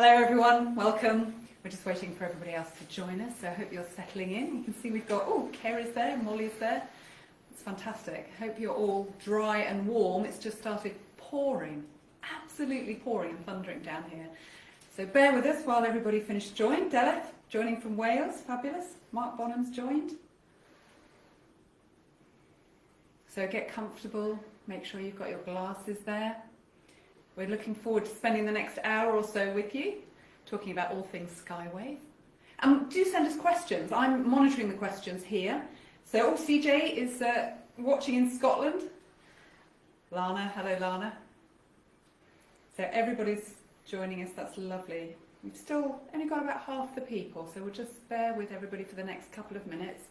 Hello everyone, welcome. We're just waiting for everybody else to join us, so I hope you're settling in. You can see we've got, Kerry's there, Molly's there. It's fantastic. Hope you're all dry and warm. It's just started pouring, absolutely pouring and thundering down here. So bear with us while everybody finishes joined. Deleth, joining from Wales, fabulous. Mark Bonham's joined. So get comfortable, make sure you've got your glasses there. We're looking forward to spending the next hour or so with you, talking about all things Skywave. Do send us questions. I'm monitoring the questions here. So, CJ is watching in Scotland. Lana, hello Lana. So everybody's joining us, that's lovely. We've still only got about half the people, so we'll just bear with everybody for the next couple of minutes.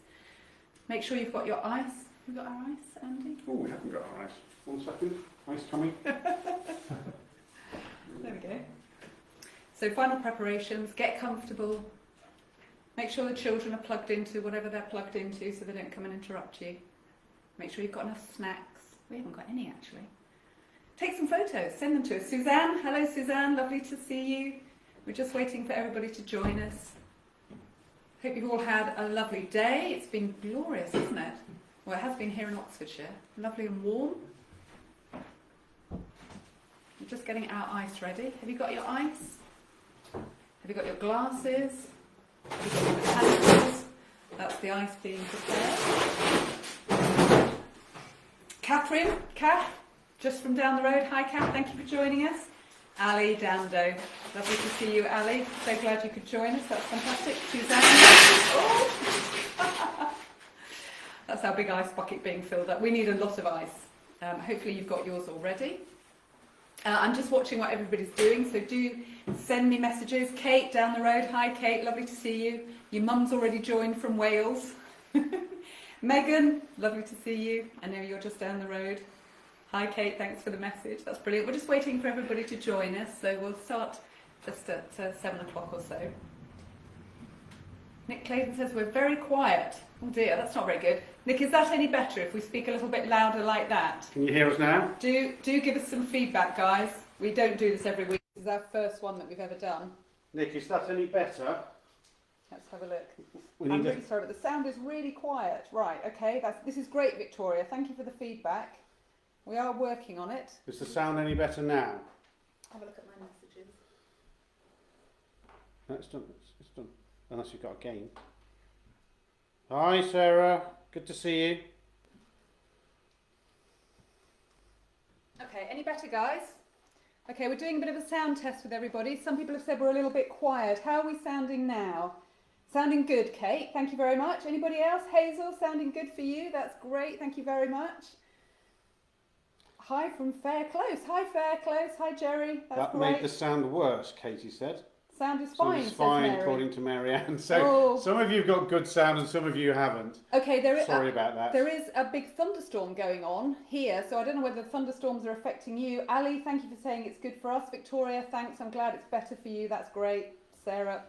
Make sure you've got your ice. Have we got our ice, Andy? Oh, we haven't got our ice. 1 second. Ice coming. There we go. So final preparations, get comfortable. Make sure the children are plugged into whatever they're plugged into so they don't come and interrupt you. Make sure you've got enough snacks. We haven't got any actually. Take some photos, send them to us. Suzanne, hello Suzanne, lovely to see you. We're just waiting for everybody to join us. Hope you've all had a lovely day. It's been glorious, isn't it? Well, it has been here in Oxfordshire. Lovely and warm. We're just getting our ice ready. Have you got your ice? Have you got your glasses? Have you got your botanicals? That's the ice being prepared. Catherine, Kath, just from down the road. Hi Kath, thank you for joining us. Ali Dando, lovely to see you Ali. So glad you could join us, that's fantastic. Suzanne. Oh. That's our big ice bucket being filled up. We need a lot of ice. Hopefully you've got yours already. I'm just watching what everybody's doing, so do send me messages. Kate down the road, hi Kate, lovely to see you. Your mum's already joined from Wales. Megan, lovely to see you. I know you're just down the road. Hi Kate, thanks for the message, that's brilliant. We're just waiting for everybody to join us, so we'll start just at 7 o'clock or so. Nick Clayton says we're very quiet. Oh dear, that's not very good. Nick, is that any better if we speak a little bit louder like that? Can you hear us now? Do give us some feedback, guys. We don't do this every week. This is our first one that we've ever done. Nick, is that any better? Let's have a look. I'm really sorry, but the sound is really quiet. Right, okay, this is great, Victoria. Thank you for the feedback. We are working on it. Is the sound any better now? Have a look at my messages. No, it's done. It's done. Unless you've got a gain. Hi Sarah, good to see you. Okay, any better, guys? Okay, we're doing a bit of a sound test with everybody. Some people have said we're a little bit quiet. How are we sounding now? Sounding good, Kate. Thank you very much. Anybody else? Hazel, sounding good for you. That's great. Thank you very much. Hi from Fair Close. Hi Fair Close. Hi Jerry. That's great. Made the sound worse, Katie said. Sound is fine, says fine, Mary. according to Marianne. So some of you have got good sound and some of you haven't. Okay, Sorry about that. There is a big thunderstorm going on here, so I don't know whether the thunderstorms are affecting you. Ali, thank you for saying it's good for us. Victoria, thanks. I'm glad it's better for you. That's great. Sarah,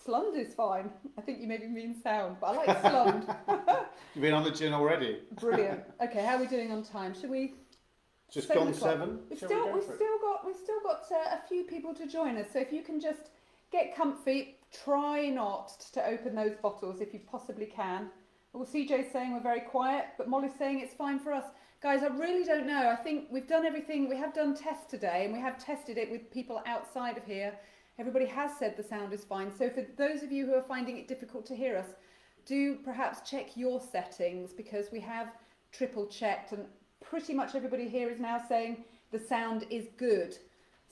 slund is fine. I think you maybe mean sound, but I like slund. You've been on the gin already. Brilliant. Okay, how are we doing on time? Should we? Just gone 7. We've still got a few people to join us. So if you can just get comfy, try not to open those bottles if you possibly can. Well, CJ's saying we're very quiet, but Molly's saying it's fine for us. Guys, I really don't know. I think we've done everything. We have done tests today, and we have tested it with people outside of here. Everybody has said the sound is fine. So for those of you who are finding it difficult to hear us, do perhaps check your settings, because we have triple checked, and pretty much everybody here is now saying the sound is good.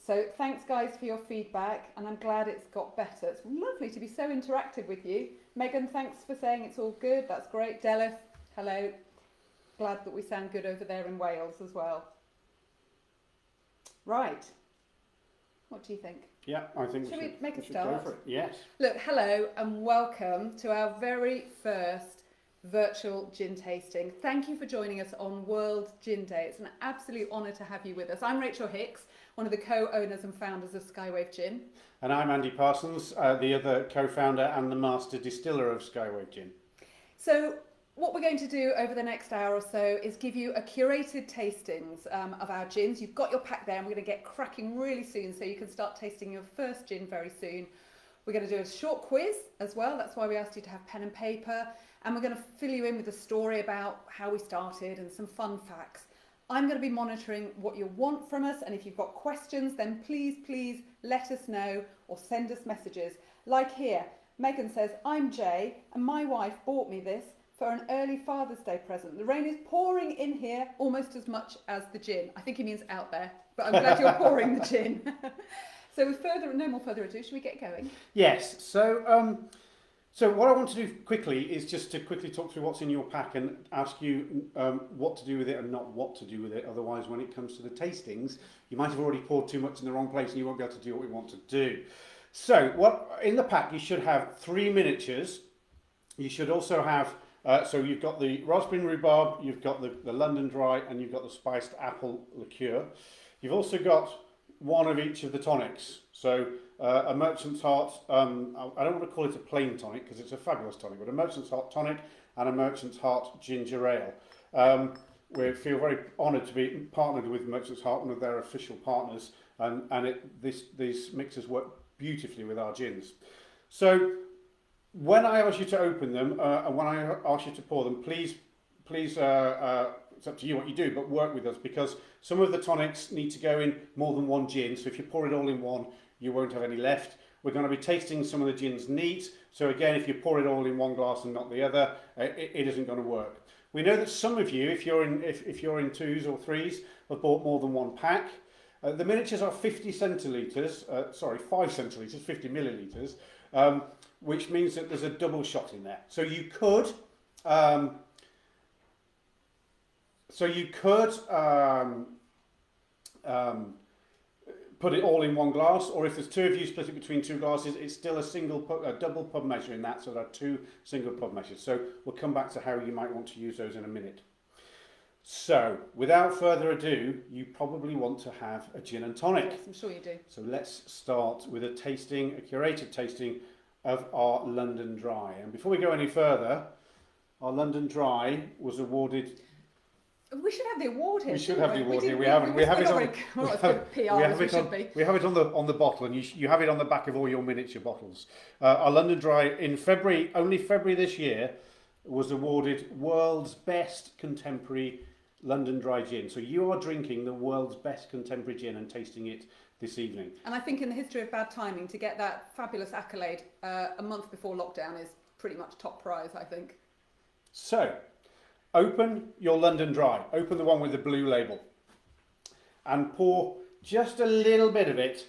So thanks guys for your feedback, and I'm glad it's got better. It's lovely to be so interactive with you. Megan, thanks for saying it's all good. That's great. Deleth, hello. Glad that we sound good over there in Wales as well. Right. What do you think? Yeah, I think Should we make a should start? go for it. Yes. Look, hello and welcome to our very first virtual gin tasting. Thank you for joining us on World Gin Day. It's an absolute honour to have you with us. I'm Rachel Hicks, one of the co-owners and founders of Skywave Gin. And I'm Andy Parsons, the other co-founder and the master distiller of Skywave Gin. So what we're going to do over the next hour or so is give you a curated tastings of our gins. You've got your pack there and we're going to get cracking really soon so you can start tasting your first gin very soon. We're going to do a short quiz as well. That's why we asked you to have pen and paper. And we're going to fill you in with a story about how we started and some fun facts. I'm going to be monitoring what you want from us. And if you've got questions, then please let us know or send us messages. Like here, Megan says, I'm Jay and my wife bought me this for an early Father's Day present. The rain is pouring in here almost as much as the gin. I think he means out there, but I'm glad you're pouring the gin. So with no more further ado, should we get going? Yes. So what I want to do quickly is just to quickly talk through what's in your pack and ask you what to do with it and not what to do with it. Otherwise, when it comes to the tastings, you might have already poured too much in the wrong place and you won't be able to do what we want to do. So what in the pack, you should have 3 miniatures. You should also have, so you've got the raspberry and rhubarb, you've got the London Dry, and you've got the spiced apple liqueur. You've also got one of each of the tonics. So a Merchant's Heart, I don't want to call it a plain tonic because it's a fabulous tonic, but a Merchant's Heart tonic and a Merchant's Heart ginger ale. We feel very honoured to be partnered with Merchant's Heart, one of their official partners, and these mixes work beautifully with our gins. So when I ask you to open them and when I ask you to pour them, please, it's up to you what you do, but work with us because some of the tonics need to go in more than one gin. So if you pour it all in one, you won't have any left. We're going to be tasting some of the gins neat. So again, if you pour it all in one glass and not the other, it isn't going to work. We know that some of you, if you're in twos or threes, have bought more than one pack. The miniatures are 50 centilitres, 5 centilitres, 50 millilitres, which means that there's a double shot in there. So you could put it all in one glass, or if there's two of you, split it between 2 glasses. It's still a double pub measure in that, so there are 2 single pub measures. So we'll come back to how you might want to use those in a minute. So, without further ado, you probably want to have a gin and tonic. Yes, I'm sure you do. So let's start with a curated tasting of our London Dry. And before we go any further, our London Dry was awarded. We should have the award here. We should have the award here. We have it on the bottle, and you have it on the back of all your miniature bottles. Our London Dry in only February this year, was awarded World's Best Contemporary London Dry Gin. So you are drinking the world's best contemporary gin and tasting it this evening. And I think in the history of bad timing, to get that fabulous accolade a month before lockdown is pretty much top prize, I think. So, open your London Dry. Open the one with the blue label. And pour just a little bit of it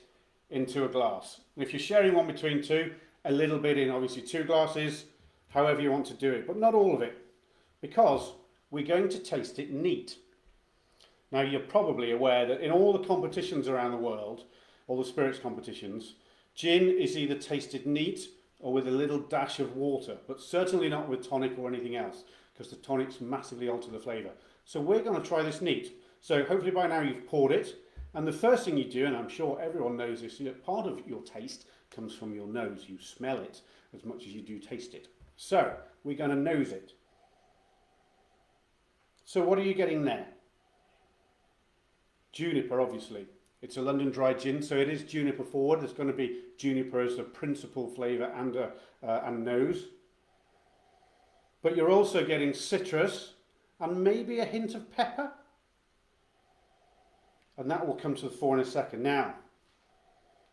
into a glass. And if you're sharing one between two, a little bit in, obviously 2 glasses, however you want to do it, but not all of it, because we're going to taste it neat. Now, you're probably aware that in all the competitions around the world, all the spirits competitions, gin is either tasted neat or with a little dash of water, but certainly not with tonic or anything else, because the tonics massively alter the flavour. So we're going to try this neat. So hopefully by now you've poured it, and the first thing you do, and I'm sure everyone knows this, part of your taste comes from your nose. You smell it as much as you do taste it. So we're going to nose it. So what are you getting there? Juniper, obviously. It's a London Dry gin, so it is juniper forward. There's going to be juniper as the principal flavour and nose. But you're also getting citrus and maybe a hint of pepper. And that will come to the fore in a second. Now,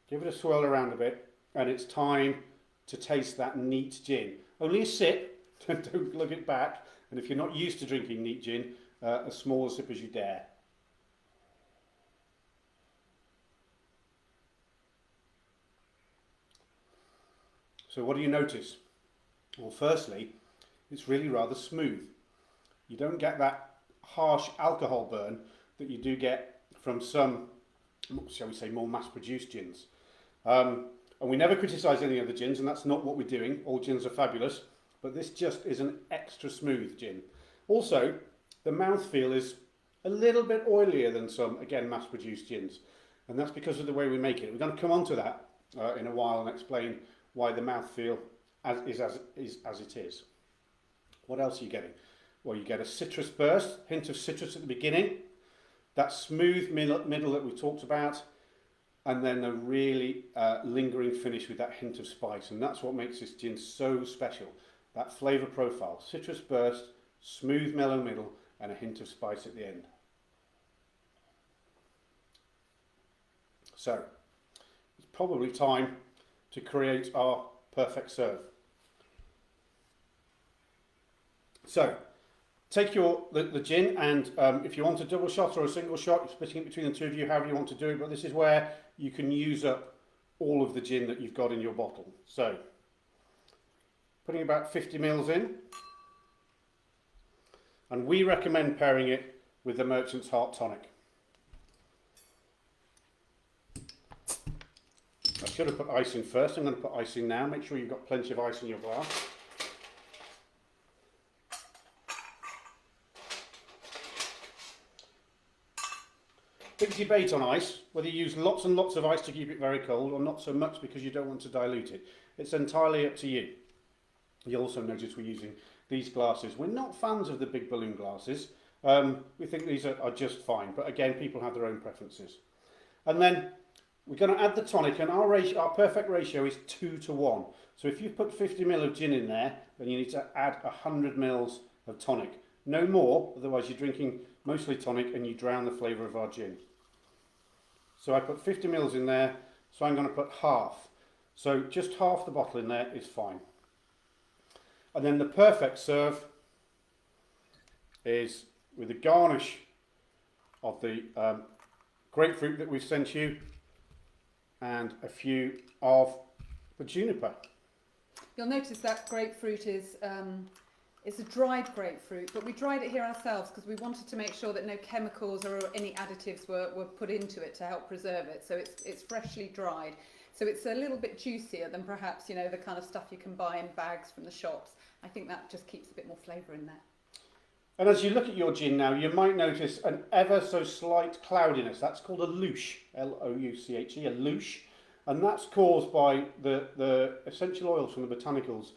give it a swirl around a bit, and it's time to taste that neat gin. Only a sip, don't lug it back. And if you're not used to drinking neat gin, as small a sip as you dare. So what do you notice? Well, firstly, it's really rather smooth. You don't get that harsh alcohol burn that you do get from some, shall we say, more mass-produced gins. And we never criticise any of the gins, and that's not what we're doing. All gins are fabulous, but this just is an extra smooth gin. Also, the mouthfeel is a little bit oilier than some, again, mass-produced gins, and that's because of the way we make it. We're going to come on to that in a while and explain why the mouthfeel is as it is. What else are you getting? Well, you get a citrus burst, hint of citrus at the beginning, that smooth middle that we talked about, and then a really lingering finish with that hint of spice. And that's what makes this gin so special. That flavour profile, citrus burst, smooth mellow middle, and a hint of spice at the end. So, it's probably time to create our perfect serve. So, take the gin, and if you want a double shot or a single shot, you're splitting it between the two of you, however you want to do it, but this is where you can use up all of the gin that you've got in your bottle. So, putting about 50 ml in, and we recommend pairing it with the Merchant's Heart Tonic. I should have put ice in first. I'm going to put ice in now. Make sure you've got plenty of ice in your glass. Big debate on ice, whether you use lots and lots of ice to keep it very cold or not so much because you don't want to dilute it. It's entirely up to you. You'll also notice we're using these glasses. We're not fans of the big balloon glasses. We think these are just fine, but again, people have their own preferences. And then we're going to add the tonic, and our perfect ratio is 2 to 1. So if you put 50 ml of gin in there, then you need to add 100 ml of tonic. No more, otherwise you're drinking mostly tonic and you drown the flavour of our gin. So I put 50 ml in there, so I'm going to put half. So just half the bottle in there is fine. And then the perfect serve is with a garnish of the grapefruit that we've sent you, and a few of the juniper. You'll notice that grapefruit is it's a dried grapefruit, but we dried it here ourselves because we wanted to make sure that no chemicals or any additives were put into it to help preserve it. So it's freshly dried. So it's a little bit juicier than perhaps, you know, the kind of stuff you can buy in bags from the shops. I think that just keeps a bit more flavour in there. And as you look at your gin now, you might notice an ever so slight cloudiness. That's called a louche, L-O-U-C-H-E, a louche. And that's caused by the essential oils from the botanicals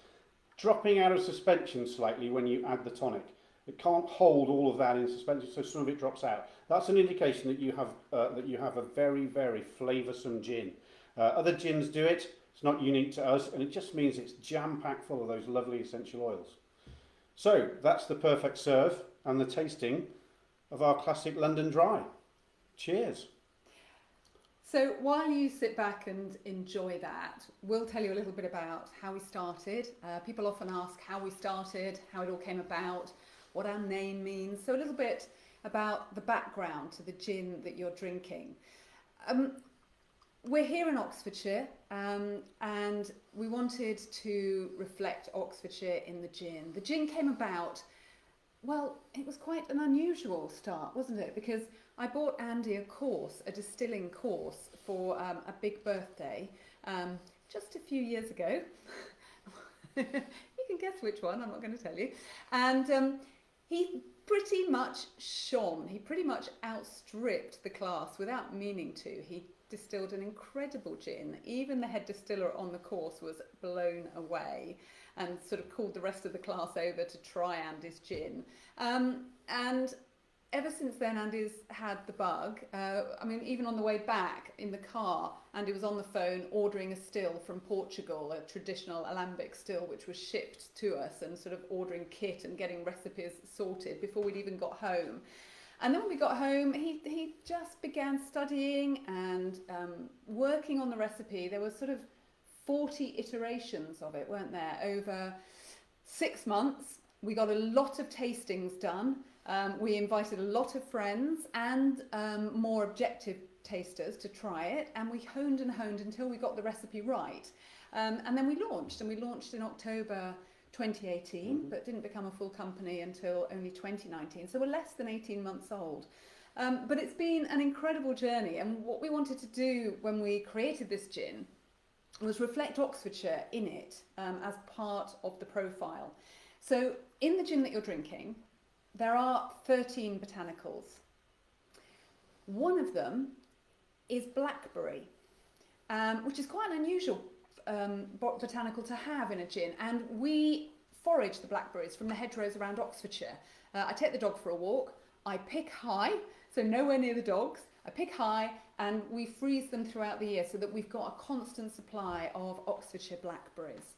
dropping out of suspension slightly when you add the tonic. It can't hold all of that in suspension, so some of it drops out. That's an indication that you have a very, very flavoursome gin. Other gins do it. It's not unique to us, and it just means it's jam-packed full of those lovely essential oils. So that's the perfect serve and the tasting of our classic London Dry. Cheers. So while you sit back and enjoy that, we'll tell you a little bit about how we started. People often ask how we started, how it all came about, what our name means. So a little bit about the background to the gin that you're drinking. We're here in Oxfordshire, and we wanted to reflect Oxfordshire in the gin. The gin came about, well, it was quite an unusual start, wasn't it? Because I bought Andy a distilling course for a big birthday just a few years ago. You can guess which one, I'm not going to tell you. And he pretty much shone. He pretty much outstripped the class without meaning to. He distilled an incredible gin. Even the head distiller on the course was blown away and sort of called the rest of the class over to try Andy's gin. And ever since then, Andy's had the bug. I mean, even on the way back in the car, Andy was on the phone ordering a still from Portugal, a traditional alembic still, which was shipped to us, and sort of ordering kit and getting recipes sorted before we'd even got home. And then when we got home, he just began studying and working on the recipe. There were sort of 40 iterations of it, weren't there, over 6 months. We got a lot of tastings done. We invited a lot of friends and more objective tasters to try it, and we honed and honed until we got the recipe right. And then we launched in October 2018, but didn't become a full company until only 2019. So we're less than 18 months old. But it's been an incredible journey, and what we wanted to do when we created this gin was reflect Oxfordshire in it as part of the profile. So in the gin that you're drinking, there are 13 botanicals. One of them is blackberry, which is quite an unusual botanical to have in a gin, and we forage the blackberries from the hedgerows around Oxfordshire. I take the dog for a walk, I pick high, so nowhere near the dogs, I pick high, and we freeze them throughout the year so that we've got a constant supply of Oxfordshire blackberries.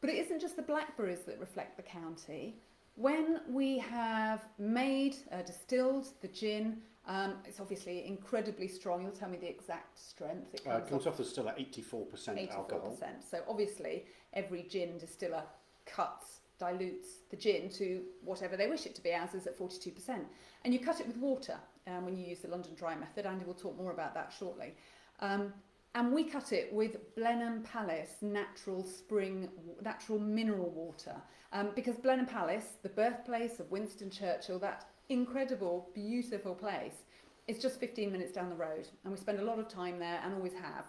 But it isn't just the blackberries that reflect the county. When we have made, distilled the gin, it's obviously incredibly strong. You'll tell me the exact strength. It comes off the still at 84% alcohol. 84%. So obviously every gin distiller dilutes the gin to whatever they wish it to be. Ours is at 42%. And you cut it with water when you use the London Dry method. Andy will talk more about that shortly. And we cut it with Blenheim Palace natural mineral water. Because Blenheim Palace, the birthplace of Winston Churchill, that incredible, beautiful place, is just 15 minutes down the road. And we spend a lot of time there and always have.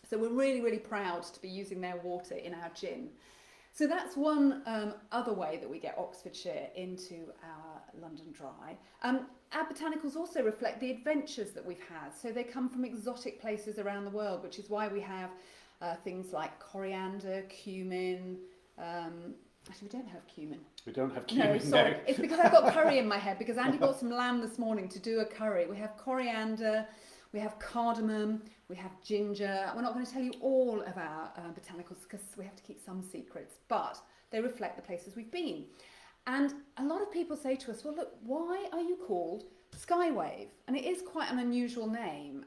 So we're really, really proud to be using their water in our gin. So that's one other way that we get Oxfordshire into our London Dry. Our botanicals also reflect the adventures that we've had. So they come from exotic places around the world, which is why we have things like coriander, cumin. Actually, we don't have cumin. We don't have cumin. No, sorry. It's because I've got curry in my head, because Andy bought some lamb this morning to do a curry. We have coriander, we have cardamom, we have ginger. We're not going to tell you all of our botanicals because we have to keep some secrets, but they reflect the places we've been. And a lot of people say to us, well, look, why are you called Skywave? And it is quite an unusual name.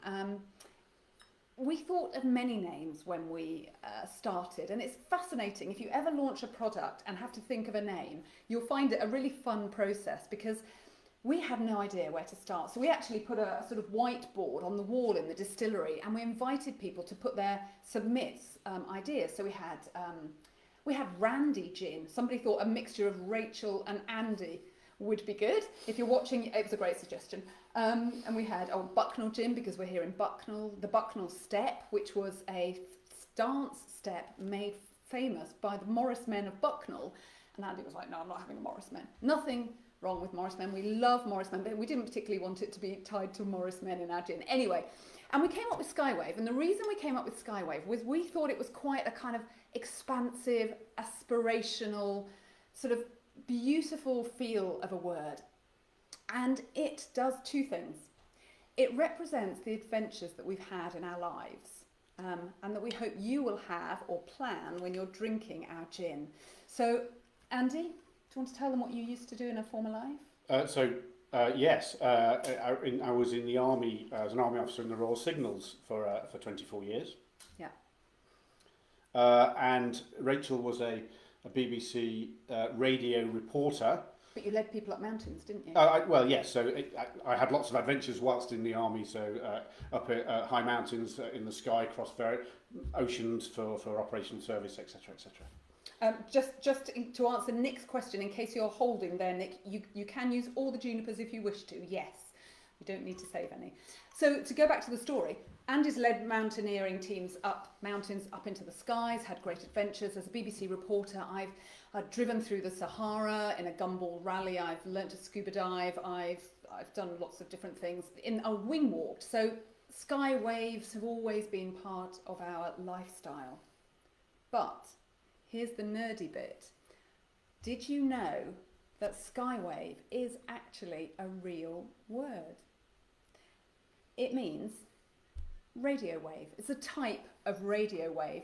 We thought of many names when we started, and it's fascinating. If you ever launch a product and have to think of a name, you'll find it a really fun process, because we had no idea where to start. So we actually put a sort of whiteboard on the wall in the distillery, and we invited people to put their ideas. So we had Randy gin. Somebody thought a mixture of Rachel and Andy would be good. If you're watching, it was a great suggestion. And we had Bucknell gin, because we're here in Bucknell. The Bucknell Step, which was a dance step made famous by the Morris Men of Bucknell. And Andy was like, no, I'm not having a Morris Men. Nothing wrong with Morris Men. We love Morris Men, but we didn't particularly want it to be tied to Morris Men in our gin. Anyway, and we came up with Skywave. And the reason we came up with Skywave was we thought it was quite a kind of expansive, aspirational, sort of beautiful feel of a word. And it does two things. It represents the adventures that we've had in our lives, and that we hope you will have or plan when you're drinking our gin. So, Andy, do you want to tell them what you used to do in a former life? Yes, I was in the army as an army officer in the Royal Signals for 24 years. Yeah. And Rachel was a BBC radio reporter. But you led people up mountains, didn't you? Well, yes. So I had lots of adventures whilst in the army. So up at high mountains in the sky, across oceans for operational service, etc., etc. Just to answer Nick's question, in case you're holding there, Nick, you can use all the junipers if you wish to. Yes, you don't need to save any. So to go back to the story, Andy's led mountaineering teams up mountains, up into the skies, had great adventures. As a BBC reporter, I've driven through the Sahara in a gumball rally. I've learnt to scuba dive. I've done lots of different things. I wing walked. So sky waves have always been part of our lifestyle. But here's the nerdy bit. Did you know that skywave is actually a real word? It means radio wave. It's a type of radio wave.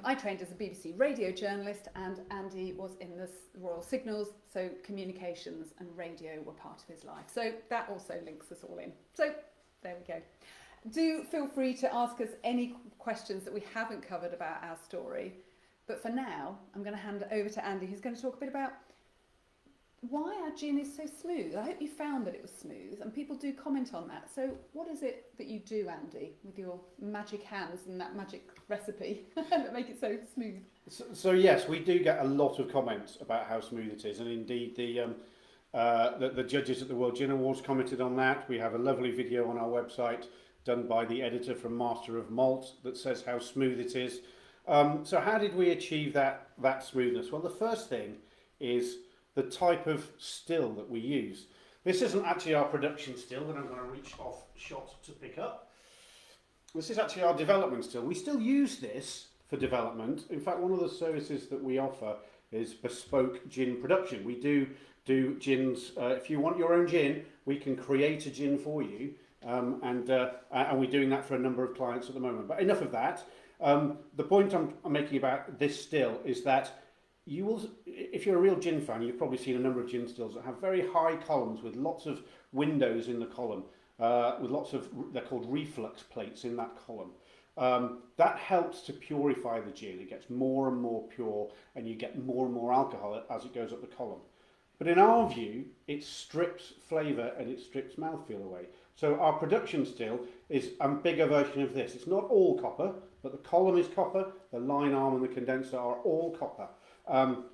I trained as a BBC radio journalist, and Andy was in the Royal Signals, so communications and radio were part of his life. So that also links us all in. So there we go. Do feel free to ask us any questions that we haven't covered about our story. But for now, I'm going to hand it over to Andy, who's going to talk a bit about why our gin is so smooth. I hope you found that it was smooth, and people do comment on that. So what is it that you do, Andy, with your magic hands and that magic recipe that make it so smooth? So yes, we do get a lot of comments about how smooth it is, and indeed the judges at the World Gin Awards commented on that. We have a lovely video on our website done by the editor from Master of Malt that says how smooth it is. So how did we achieve that smoothness? Well, the first thing is the type of still that we use. This isn't actually our production still that I'm going to reach off shot to pick up. This is actually our development still. We still use this for development. In fact, one of the services that we offer is bespoke gin production. We do gins. If you want your own gin, we can create a gin for you, and we're doing that for a number of clients at the moment. But enough of that. The point I'm making about this still is that you will, if you're a real gin fan, you've probably seen a number of gin stills that have very high columns with lots of windows in the column, with lots of, they're called reflux plates in that column. That helps to purify the gin. It gets more and more pure, and you get more and more alcohol as it goes up the column. But in our view, it strips flavour and it strips mouthfeel away. So our production still is a bigger version of this. It's not all copper, but the column is copper, the line arm and the condenser are all copper.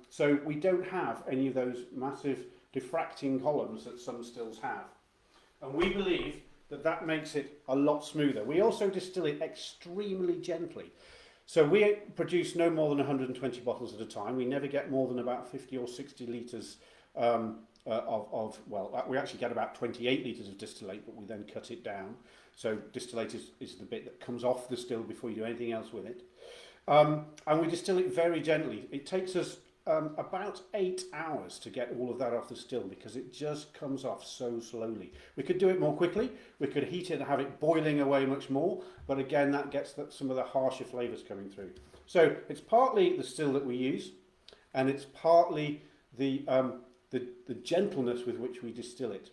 So we don't have any of those massive diffracting columns that some stills have. And we believe that that makes it a lot smoother. We also distill it extremely gently. So we produce no more than 120 bottles at a time. We never get more than about 50 or 60 litres we actually get about 28 litres of distillate, but we then cut it down. So distillate is the bit that comes off the still before you do anything else with it. And we distill it very gently. It takes us about 8 hours to get all of that off the still because it just comes off so slowly. We could do it more quickly. We could heat it and have it boiling away much more. But again, that gets some of the harsher flavours coming through. So it's partly the still that we use, and it's partly the gentleness with which we distill it.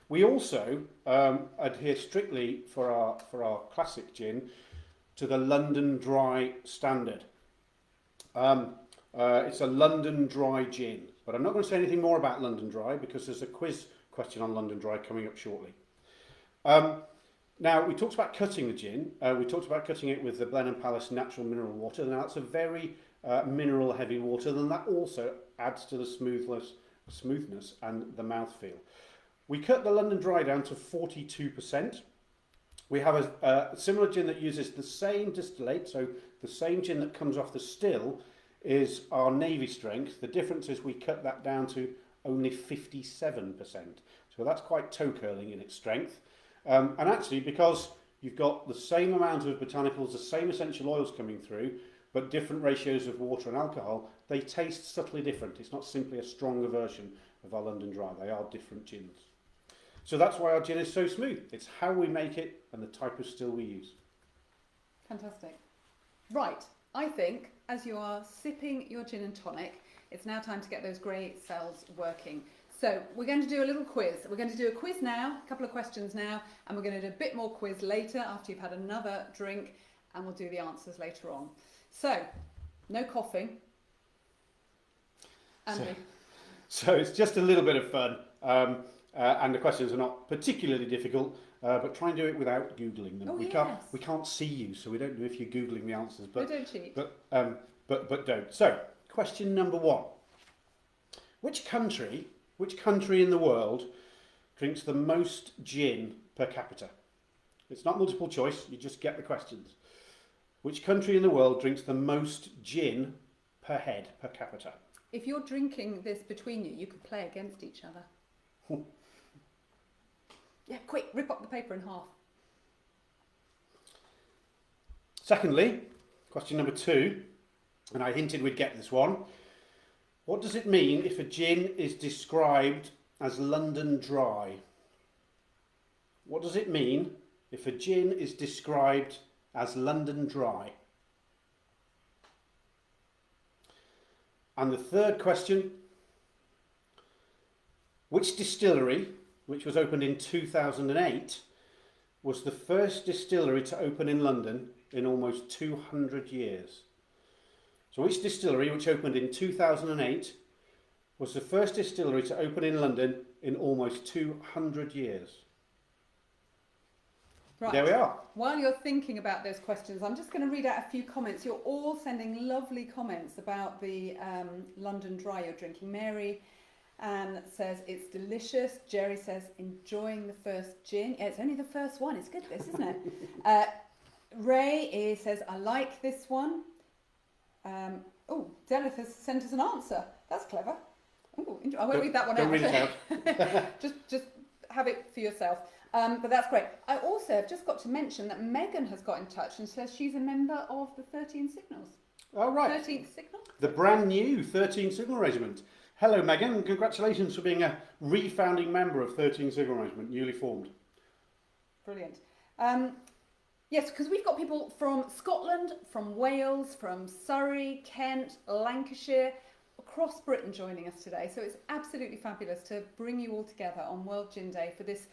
We also adhere strictly for our classic gin to the London Dry standard. It's a London Dry gin, but I'm not going to say anything more about London Dry because there's a quiz question on London Dry coming up shortly. Now, we talked about cutting the gin. We talked about cutting it with the Blenheim Palace natural mineral water. Now, that's a very mineral heavy water, and that also adds to the smoothness and the mouthfeel. We cut the London Dry down to 42%. We have a similar gin that uses the same distillate, so the same gin that comes off the still is our Navy strength. The difference is we cut that down to only 57%. So that's quite toe curling in its strength. And actually, because you've got the same amount of botanicals, the same essential oils coming through, but different ratios of water and alcohol, they taste subtly different. It's not simply a stronger version of our London Dry. They are different gins. So that's why our gin is so smooth. It's how we make it and the type of still we use. Fantastic. Right, I think as you are sipping your gin and tonic, it's now time to get those grey cells working. So we're going to do a little quiz. We're going to do a quiz now, a couple of questions now, and we're going to do a bit more quiz later after you've had another drink, and we'll do the answers later on. So, no coughing. Andy. So it's just a little bit of fun, and the questions are not particularly difficult, but try and do it without Googling them. Oh, We can't see you, so we don't know if you're Googling the answers. But don't cheat. But don't. So, question number 1. Which country in the world drinks the most gin per capita? It's not multiple choice, you just get the questions. Which country in the world drinks the most gin per head, per capita? If you're drinking this between you, you could play against each other. Yeah, quick, rip up the paper in half. Secondly, question number 2, and I hinted we'd get this one. What does it mean if a gin is described as London Dry? What does it mean if a gin is described as London Dry? And the third question, which distillery, which was opened in 2008, was the first distillery to open in London in almost 200 years? So which distillery, which opened in 2008, was the first distillery to open in London in almost 200 years? Right. There we are. While you're thinking about those questions, I'm just going to read out a few comments. You're all sending lovely comments about the London Dry you're drinking. Mary Anne says it's delicious. Jerry says enjoying the first gin. Yeah, it's only the first one. It's good, this, isn't it? Ray says I like this one. Delith has sent us an answer. That's clever. I won't read that one Don't out. read it out. just have it for yourself. But that's great. I also have just got to mention that Megan has got in touch and says she's a member of the 13 Signals. Oh, right. 13th Signal? the brand new 13 Signal Regiment. Hello, Megan, and congratulations for being a refounding member of 13 Signal Regiment, newly formed. Brilliant. Yes, because we've got people from Scotland, from Wales, from Surrey, Kent, Lancashire, across Britain joining us today. So it's absolutely fabulous to bring you all together on World Gin Day for this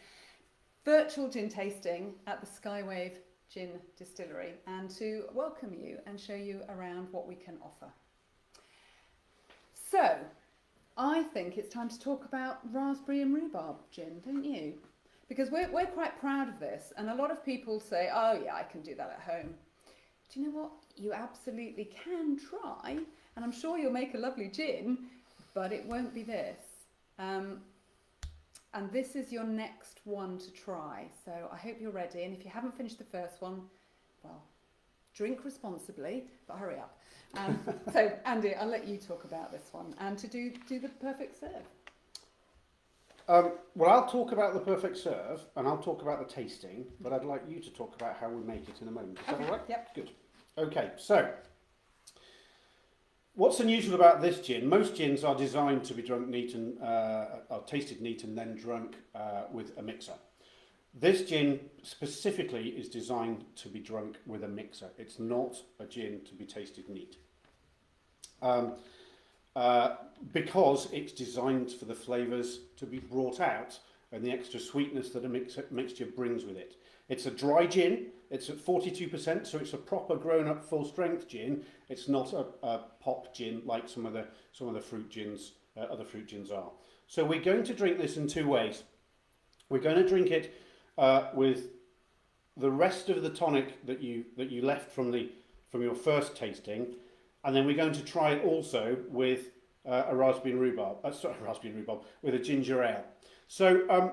virtual gin tasting at the Skywave Gin Distillery, and to welcome you and show you around what we can offer. So, I think it's time to talk about raspberry and rhubarb gin, don't you? Because we're quite proud of this, and a lot of people say, oh yeah, I can do that at home. Do you know what? You absolutely can try, and I'm sure you'll make a lovely gin, but it won't be this. And this is your next one to try, so I hope you're ready, and if you haven't finished the first one, well, drink responsibly, but hurry up. So, Andy, I'll let you talk about this one, and to do the perfect serve. Well, I'll talk about the perfect serve, and I'll talk about the tasting, but I'd like you to talk about how we make it in a moment. Is that all right? Yep. Good. Okay, so what's unusual about this gin? Most gins are designed to be drunk neat and are tasted neat and then drunk with a mixer. This gin specifically is designed to be drunk with a mixer. It's not a gin to be tasted neat. Because it's designed for the flavours to be brought out and the extra sweetness that a mixture brings with it. It's a dry gin, it's at 42%, so it's a proper grown-up full-strength gin. It's not a pop gin like some of the fruit gins, other fruit gins are. So we're going to drink this in two ways. We're going to drink it with the rest of the tonic that you left from your first tasting, and then we're going to try it also with a raspberry and rhubarb. With a ginger ale. So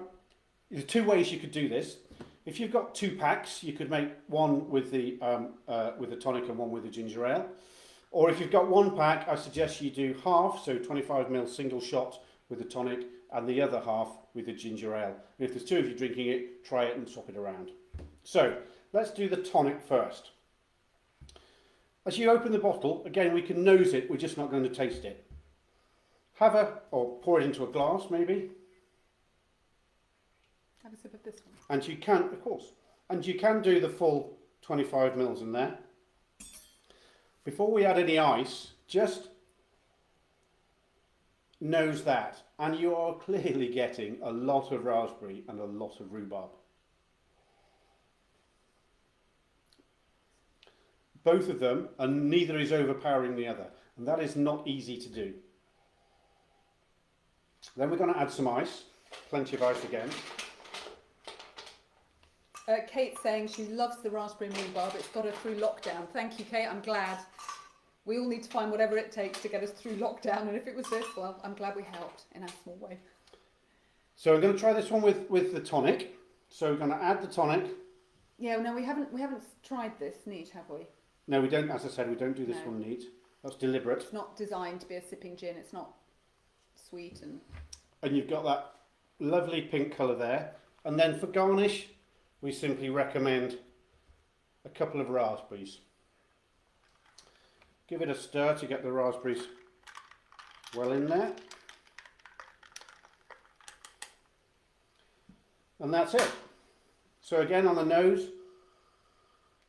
there's two ways you could do this. If you've got 2 packs, you could make one with the tonic and one with the ginger ale. Or if you've got 1 pack, I suggest you do half, so 25ml single shot with the tonic, and the other half with the ginger ale. And if there's 2 of you drinking it, try it and swap it around. So let's do the tonic first. As you open the bottle, again, we can nose it, we're just not going to taste it. Or pour it into a glass, maybe. Have a sip of this one. And you can, of course, and you can do the full 25ml in there. Before we add any ice, just nose that, and you are clearly getting a lot of raspberry and a lot of rhubarb. Both of them, and neither is overpowering the other, and that is not easy to do. Then we're going to add some ice, plenty of ice again. Kate's saying she loves the raspberry and rhubarb. It's got her through lockdown. Thank you, Kate. I'm glad. We all need to find whatever it takes to get us through lockdown, and if it was this, well, I'm glad we helped in our small way. So I'm going to try this one with the tonic. So we're going to add the tonic. Yeah, no, we haven't tried this neat, have we? No, we don't. As I said, we don't do this one neat. That's deliberate. It's not designed to be a sipping gin. It's not sweet and. And you've got that lovely pink colour there. And then for garnish, we simply recommend a couple of raspberries. Give it a stir to get the raspberries well in there. And that's it. So again, on the nose,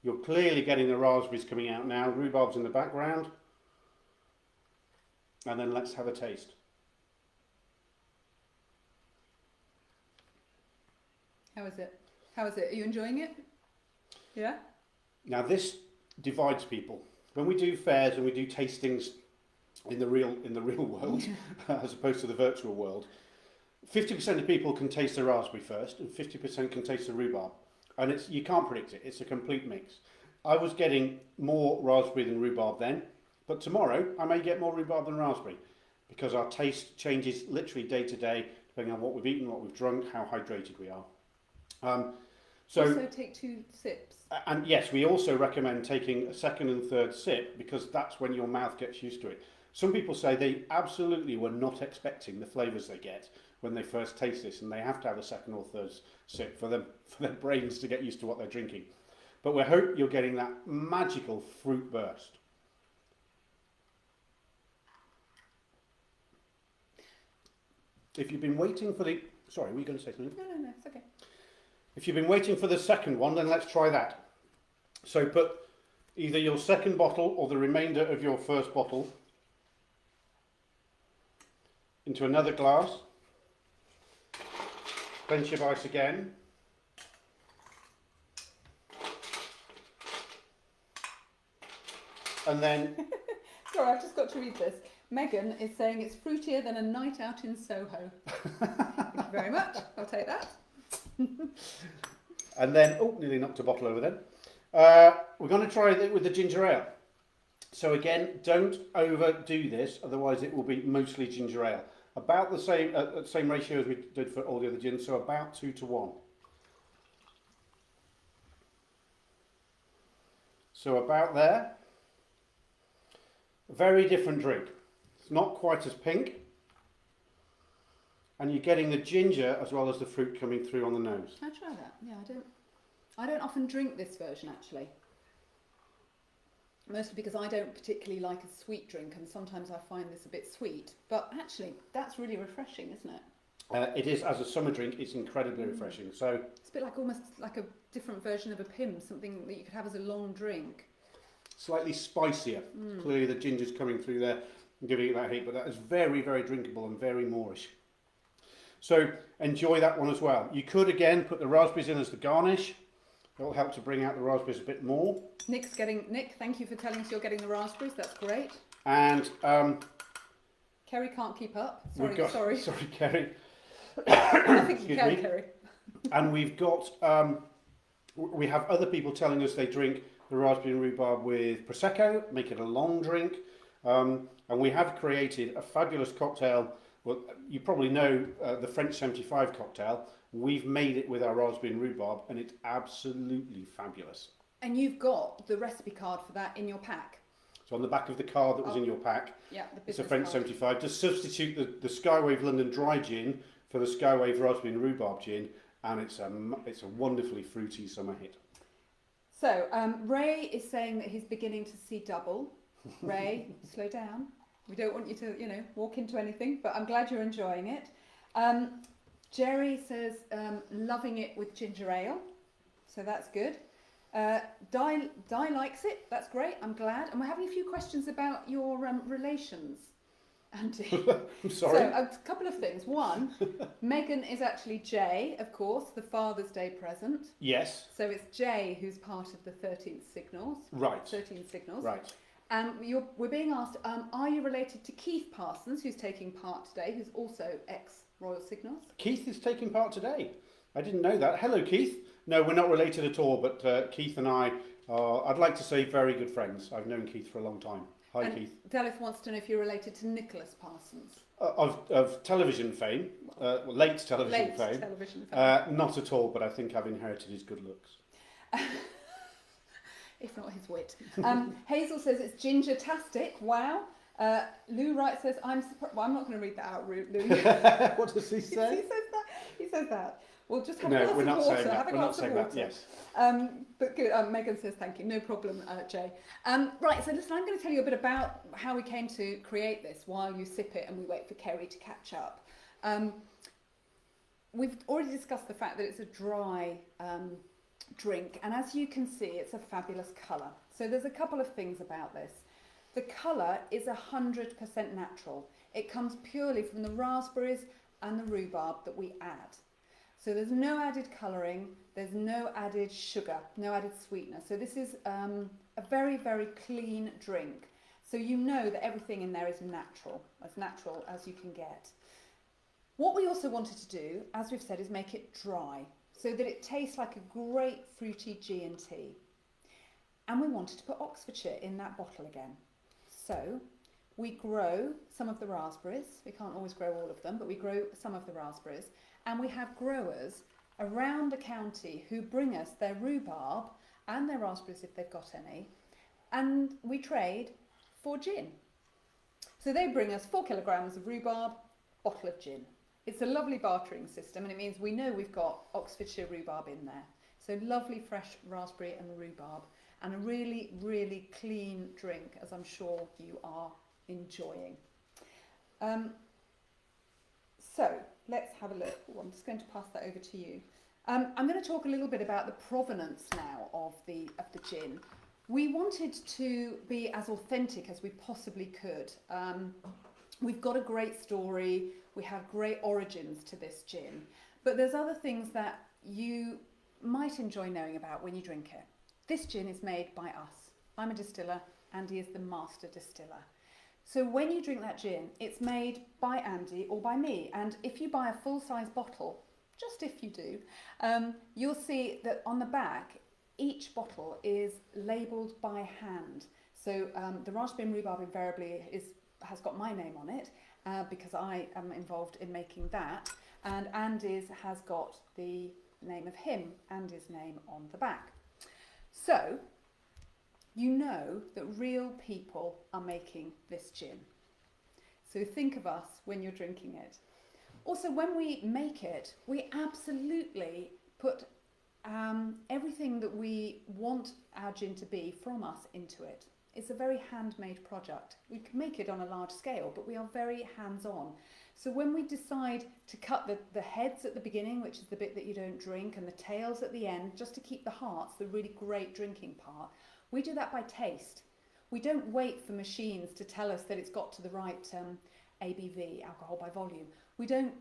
you're clearly getting the raspberries coming out now. Rhubarb's in the background. And then let's have a taste. How is it? How is it? Are you enjoying it? Yeah? Now this divides people. When we do fairs and we do tastings in the real world, as opposed to the virtual world, 50% of people can taste the raspberry first and 50% can taste the rhubarb. And you can't predict it, it's a complete mix. I was getting more raspberry than rhubarb then, but tomorrow I may get more rhubarb than raspberry because our taste changes literally day to day depending on what we've eaten, what we've drunk, how hydrated we are. Also take 2 sips. And yes, we also recommend taking a second and third sip because that's when your mouth gets used to it. Some people say they absolutely were not expecting the flavours they get when they first taste this, and they have to have a second or third sip for their brains to get used to what they're drinking. But we hope you're getting that magical fruit burst. If you've been waiting for the... Sorry, were you going to say something? No, it's okay. If you've been waiting for the second one, then let's try that. So put either your second bottle or the remainder of your first bottle into another glass. Plenty of ice again. And then... Sorry, I've just got to read this. Megan is saying it's fruitier than a night out in Soho. Thank you very much. I'll take that. And then, oh, nearly knocked a bottle over then. We're going to try it with the ginger ale. So again, don't overdo this, otherwise it will be mostly ginger ale. About the same ratio as we did for all the other gins, so about 2 to 1. So about there. Very different drink. It's not quite as pink. And you're getting the ginger as well as the fruit coming through on the nose. I'll try that. Yeah, I don't often drink this version actually. Mostly because I don't particularly like a sweet drink, and sometimes I find this a bit sweet. But actually, that's really refreshing, isn't it? It is, as a summer drink, it's incredibly refreshing. So it's a bit like almost like a different version of a Pim, something that you could have as a long drink. Slightly spicier. Clearly the ginger's coming through there and giving it that heat, but that is very, very drinkable and very moreish. So enjoy that one as well. You could again put the raspberries in as the garnish. It'll help to bring out the raspberries a bit more. Nick, thank you for telling us you're getting the raspberries. That's great. And Kerry can't keep up. sorry, Kerry. I think you Excuse can, me. Kerry. And we've got we have other people telling us they drink the raspberry and rhubarb with prosecco, make it a long drink. And we have created a fabulous cocktail. Well, you probably know the French 75 cocktail. We've made it with our raspberry and rhubarb, and it's absolutely fabulous. And you've got the recipe card for that in your pack. So on the back of the card that was in your pack, Yeah, the it's a business French card. 75. Just substitute the Skywave London Dry Gin for the Skywave Raspberry and Rhubarb Gin, and it's a wonderfully fruity summer hit. So Ray is saying that he's beginning to see double. Ray, slow down. We don't want you to, walk into anything, but I'm glad you're enjoying it. Jerry says loving it with ginger ale, so that's good. Di likes it, that's great, I'm glad. And we're having a few questions about your relations, Andy. I'm sorry. So a couple of things. One, Megan is actually Jay, of course, the Father's Day present. Yes. So it's Jay who's part of the 13th Signals. Right. 13 Signals. Right. And we're being asked, are you related to Keith Parsons, who's taking part today, who's also ex-Royal Signals? Keith is taking part today. I didn't know that. Hello, Keith. No, we're not related at all, but Keith and I are, I'd like to say, very good friends. I've known Keith for a long time. Hi, and Keith. Daleth wants to know if you're related to Nicholas Parsons. Of television fame, late television fame. Television fame. Not at all, but I think I've inherited his good looks. If not his wit. Hazel says it's ginger-tastic. Wow. Lou Wright says, I'm surprised. Well, I'm not going to read that out, Lou. What does he say? He says that. Well, just have No, a glass we're of not water. saying that. Have a We're not glass of saying water. that, yes. But good. Megan says thank you. No problem, Jay. Right, so listen, I'm going to tell you a bit about how we came to create this while you sip it and we wait for Kerry to catch up. We've already discussed the fact that it's a dry drink, and as you can see, it's a fabulous colour. So there's a couple of things about this. The colour is 100% natural. It comes purely from the raspberries and the rhubarb that we add. So there's no added colouring, there's no added sugar, no added sweetener. So this is a very, very clean drink. So you know that everything in there is natural as you can get. What we also wanted to do, as we've said, is make it dry so that it tastes like a great fruity G&T. And we wanted to put Oxfordshire in that bottle again. So we grow some of the raspberries. We can't always grow all of them, but we grow some of the raspberries. And we have growers around the county who bring us their rhubarb and their raspberries if they've got any. And we trade for gin. So they bring us 4 kilograms of rhubarb, bottle of gin. It's a lovely bartering system, and it means we know we've got Oxfordshire rhubarb in there. So lovely fresh raspberry and rhubarb, and a really, really clean drink, as I'm sure you are enjoying. So let's have a look. Oh, I'm just going to pass that over to you. I'm going to talk a little bit about the provenance now of the gin. We wanted to be as authentic as we possibly could. We've got a great story. We have great origins to this gin, but there's other things that you might enjoy knowing about when you drink it. This gin is made by us. I'm a distiller. Andy is the master distiller. So when you drink that gin, it's made by Andy or by me. And if you buy a full-size bottle, just if you do, you'll see that on the back, each bottle is labelled by hand. So the raspberry and rhubarb invariably has got my name on it because I am involved in making that. And Andy's has got the name of him, Andy's name on the back. So you know that real people are making this gin. So think of us when you're drinking it. Also, when we make it, we absolutely put everything that we want our gin to be from us into it. It's a very handmade project. We can make it on a large scale, but we are very hands-on. So when we decide to cut the heads at the beginning, which is the bit that you don't drink, and the tails at the end, just to keep the hearts, the really great drinking part, we do that by taste. We don't wait for machines to tell us that it's got to the right ABV, alcohol by volume. We don't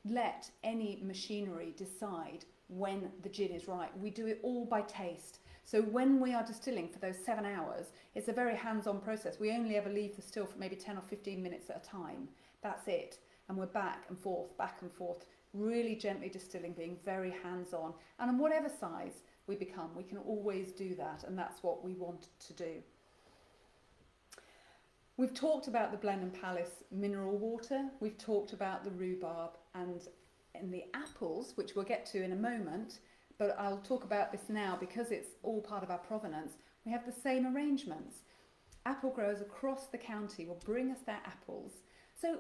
let any machinery decide when the gin is right. We do it all by taste. So when we are distilling for those 7 hours, it's a very hands-on process. We only ever leave the still for maybe 10 or 15 minutes at a time. That's it. And we're back and forth, really gently distilling, being very hands-on. And on whatever size we become, we can always do that, and that's what we want to do. We've talked about the Blenheim Palace mineral water, we've talked about the rhubarb and the apples, which we'll get to in a moment, but I'll talk about this now because it's all part of our provenance. We have the same arrangements. Apple growers across the county will bring us their apples. So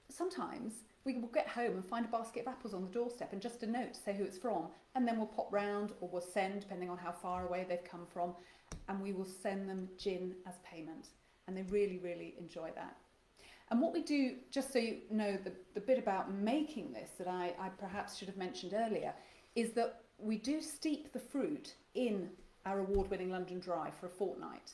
sometimes we will get home and find a basket of apples on the doorstep and just a note to say who it's from, and then we'll pop round or we'll send, depending on how far away they've come from, and we will send them gin as payment. And they really, really enjoy that. And what we do, just so you know the bit about making this that I perhaps should have mentioned earlier, is that we do steep the fruit in our award-winning London Dry for a fortnight.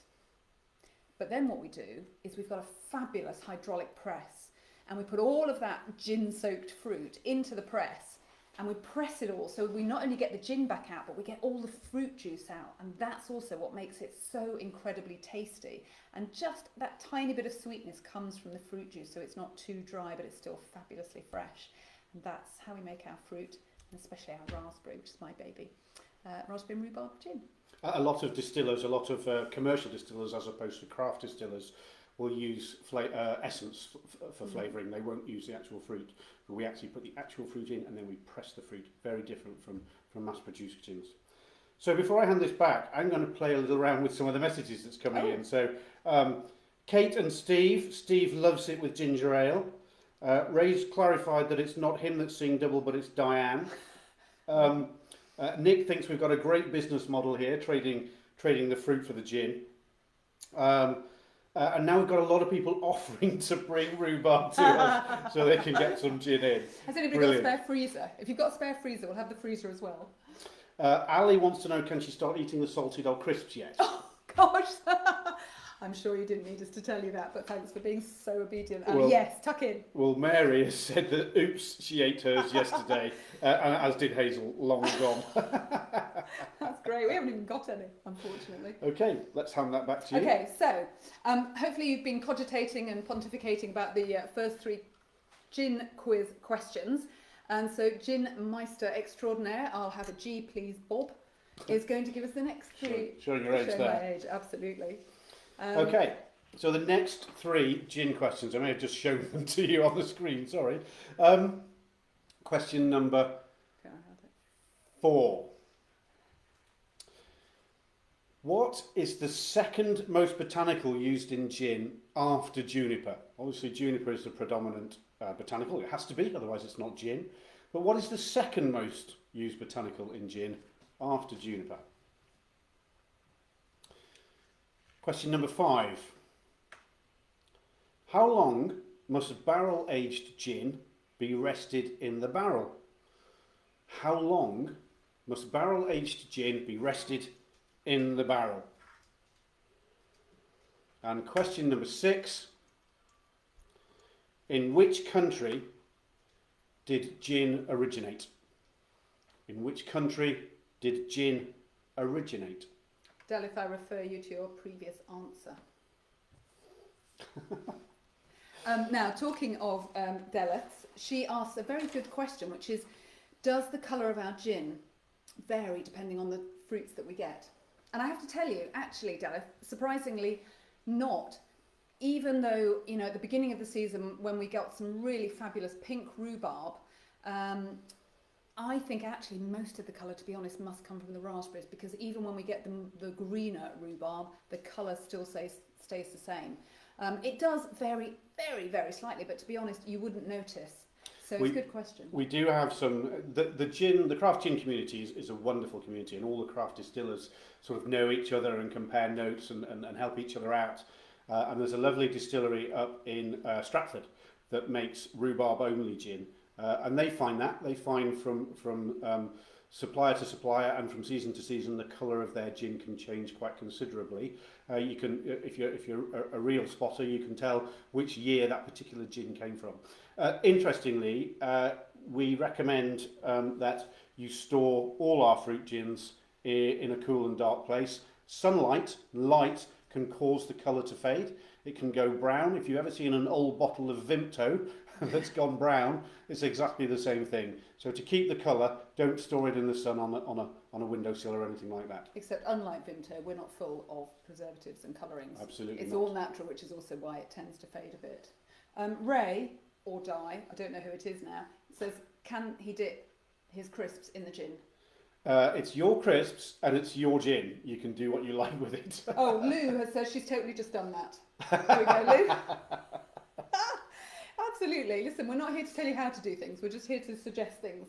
But then what we do is we've got a fabulous hydraulic press, and we put all of that gin-soaked fruit into the press, and we press it all, so we not only get the gin back out, but we get all the fruit juice out, and that's also what makes it so incredibly tasty. And just that tiny bit of sweetness comes from the fruit juice, so it's not too dry, but it's still fabulously fresh. And that's how we make our fruit, and especially our raspberry, which is my baby. Raspberry and rhubarb gin. A lot of distillers, a lot of commercial distillers as opposed to craft distillers will use essence for flavouring. They won't use the actual fruit, but we actually put the actual fruit in and then we press the fruit. Very different from mass-produced gins. So before I hand this back, I'm going to play a little around with some of the messages that's coming in. So Kate and Steve loves it with ginger ale. Ray's clarified that it's not him that's seeing double, but it's Diane. Nick thinks we've got a great business model here, trading the fruit for the gin. And now we've got a lot of people offering to bring rhubarb to us so they can get some gin in. Has anybody got a spare freezer? If you've got a spare freezer, we'll have the freezer as well. Ali wants to know, can she start eating the salted old crisps yet? Oh, gosh. I'm sure you didn't need us to tell you that, but thanks for being so obedient. Well, yes, tuck in. Well, Mary has said that, oops, she ate hers yesterday, as did Hazel, long gone. That's great. We haven't even got any, unfortunately. Okay, let's hand that back to you. Okay, so hopefully you've been cogitating and pontificating about the first 3 gin quiz questions. And so Gin Meister Extraordinaire, I'll have a G please Bob, is going to give us the next 3. Showing your age there. My age, absolutely. Okay, so the next 3 gin questions, I may have just shown them to you on the screen, sorry. Question number 4. What is the second most botanical used in gin after juniper? Obviously juniper is the predominant botanical, it has to be, otherwise it's not gin. But what is the second most used botanical in gin after juniper? Question number 5. How long must a barrel-aged gin be rested in the barrel? How long must barrel-aged gin be rested in the barrel? And question number 6. In which country did gin originate? In which country did gin originate? Del, if I refer you to your previous answer. Now, talking of Delith, she asks a very good question, which is, does the colour of our gin vary depending on the fruits that we get? And I have to tell you, actually, Delith, surprisingly not. Even though, you know, at the beginning of the season, when we got some really fabulous pink rhubarb, I think actually most of the colour, to be honest, must come from the raspberries, because even when we get the greener rhubarb, the colour still stays the same. It does vary very, very slightly, but to be honest, you wouldn't notice. So it's a good question. We do have some, the craft gin community is a wonderful community, and all the craft distillers sort of know each other and compare notes and help each other out. And there's a lovely distillery up in Stratford that makes rhubarb only gin. And they find from supplier to supplier and from season to season, the colour of their gin can change quite considerably. You can, if you're a real spotter, you can tell which year that particular gin came from. Interestingly, we recommend that you store all our fruit gins in a cool and dark place. Sunlight, light, can cause the colour to fade. It can go brown. If you've ever seen an old bottle of Vimto that's gone brown, it's exactly the same thing. So to keep the colour, don't store it in the sun on a windowsill or anything like that. Except unlike Vimto, we're not full of preservatives and colourings. Absolutely It's not. all natural, which is also why it tends to fade a bit. Ray, or Di, I don't know who it is now, says, can he dip his crisps in the gin? It's your crisps and it's your gin. You can do what you like with it. Oh, Lou has said she's totally just done that. There we go, Lou. Absolutely. Listen, we're not here to tell you how to do things. We're just here to suggest things.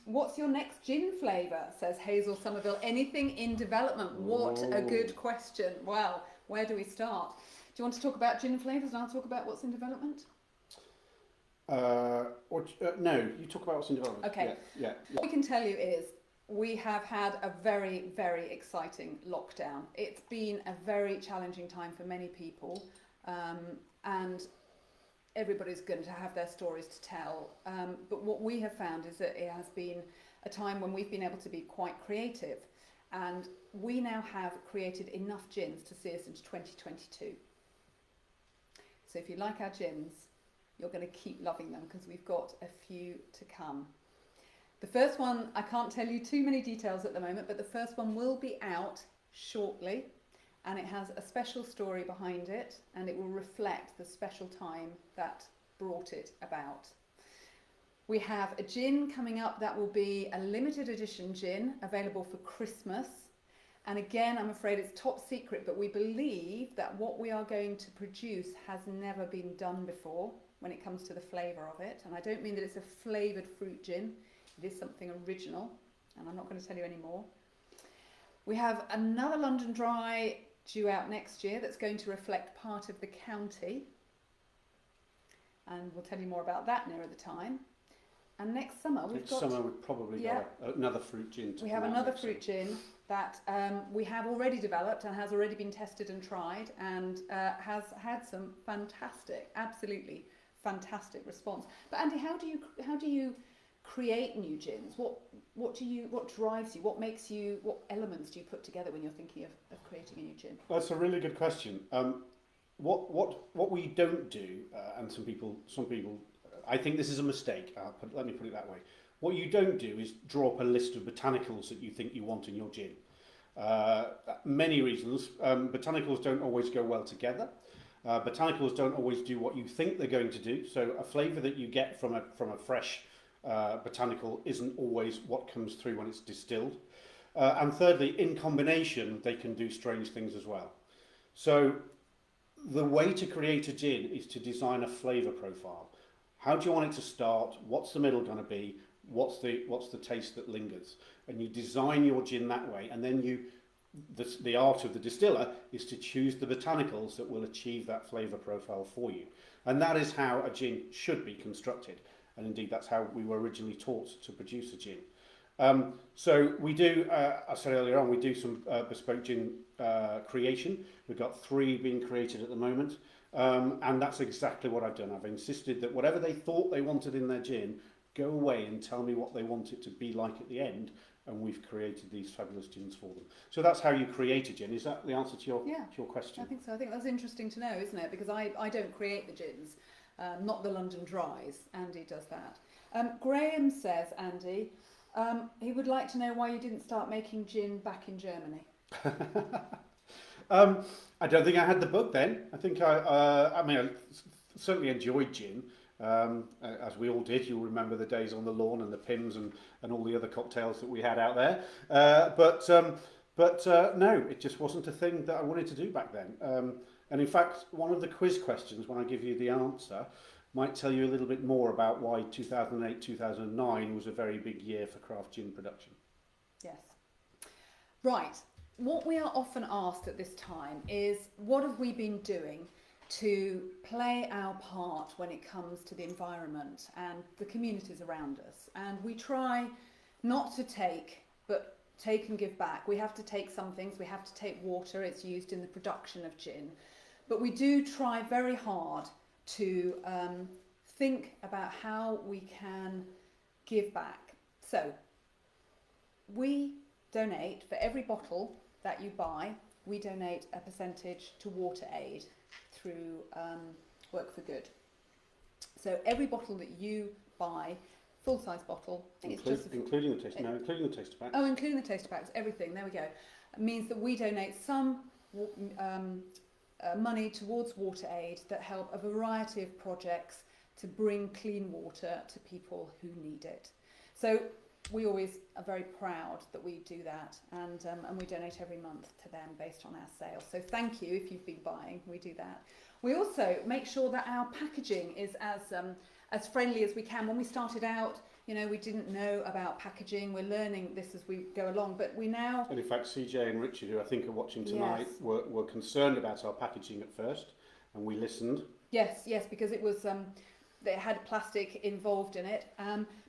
What's your next gin flavour, says Hazel Somerville. Anything in development? What a good question. Well, where do we start? Do you want to talk about gin flavours and I'll talk about what's in development? No, you talk about what's in development. Okay. Yeah. What we can tell you is we have had a very, very exciting lockdown. It's been a very challenging time for many people, and everybody's going to have their stories to tell. But what we have found is that it has been a time when we've been able to be quite creative, and we now have created enough gins to see us into 2022. So if you like our gins, you're going to keep loving them, because we've got a few to come. The first one, I can't tell you too many details at the moment, but the first one will be out shortly, and it has a special story behind it, and it will reflect the special time that brought it about. We have a gin coming up that will be a limited edition gin available for Christmas. And again, I'm afraid it's top secret, but we believe that what we are going to produce has never been done before when it comes to the flavour of it. And I don't mean that it's a flavoured fruit gin. It is something original, and I'm not going to tell you any more. We have another London Dry due out next year that's going to reflect part of the county. And we'll tell you more about that nearer the time. And next summer we've got... Next summer we've probably got another fruit gin to We have another fruit gin that we have already developed and has already been tested and tried, and has had some fantastic, absolutely fantastic response. But Andy, how do you create new gins? What drives you? What elements do you put together when you're thinking of creating a new gin? That's a really good question. What we don't do, and some people, I think this is a mistake. Let me put it that way. What you don't do is draw up a list of botanicals that you think you want in your gin. Many reasons. Botanicals don't always go well together. Botanicals don't always do what you think they're going to do. So a flavour that you get from a fresh botanical isn't always what comes through when it's distilled. And thirdly, in combination, they can do strange things as well. So the way to create a gin is to design a flavour profile. How do you want it to start? What's the middle going to be? What's the taste that lingers? And you design your gin that way, and then the art of the distiller is to choose the botanicals that will achieve that flavour profile for you. And that is how a gin should be constructed. and indeed that's how we were originally taught to produce a gin. So we do, I said earlier on, we do some bespoke gin creation. We've got 3 being created at the moment, and that's exactly what I've done. I've insisted that whatever they thought they wanted in their gin, go away and tell me what they want it to be like at the end, and we've created these fabulous gins for them. So that's how you create a gin. Is that the answer to your, Yeah, to your question? I think so. I think that's interesting to know, isn't it? Because I don't create the gins, not the London Dries. Andy does that. Graham says, Andy, he would like to know why you didn't start making gin back in Germany. I don't think I had the book then. I think I certainly enjoyed gin, as we all did. You'll remember the days on the lawn and the Pims and all the other cocktails that we had out there. But no, it just wasn't a thing that I wanted to do back then. And in fact, one of the quiz questions, when I give you the answer, might tell you a little bit more about why 2008-2009 was a very big year for craft gin production. Yes. Right. What we are often asked at this time is, what have we been doing to play our part when it comes to the environment and the communities around us? And we try not to take, but take and give back. We have to take some things. We have to take water. It's used in the production of gin. But we do try very hard to think about how we can give back. So we donate, for every bottle that you buy, we donate a percentage to WaterAid through Work for Good. So every bottle that you buy, full-size bottle, I think it's just including the taster packs. Oh, including the taster packs, everything. There we go. It means that we donate some money towards WaterAid that help a variety of projects to bring clean water to people who need it. So we always are very proud that we do that, and we donate every month to them based on our sales. So thank you if you've been buying. We do that. We also make sure that our packaging is as friendly as we can. When we started out, you know, we didn't know about packaging. We're learning this as we go along, but we now... And in fact, CJ and Richard, who I think are watching tonight, Yes. were concerned about our packaging at first, and we listened. Yes, because it was it had plastic involved in it.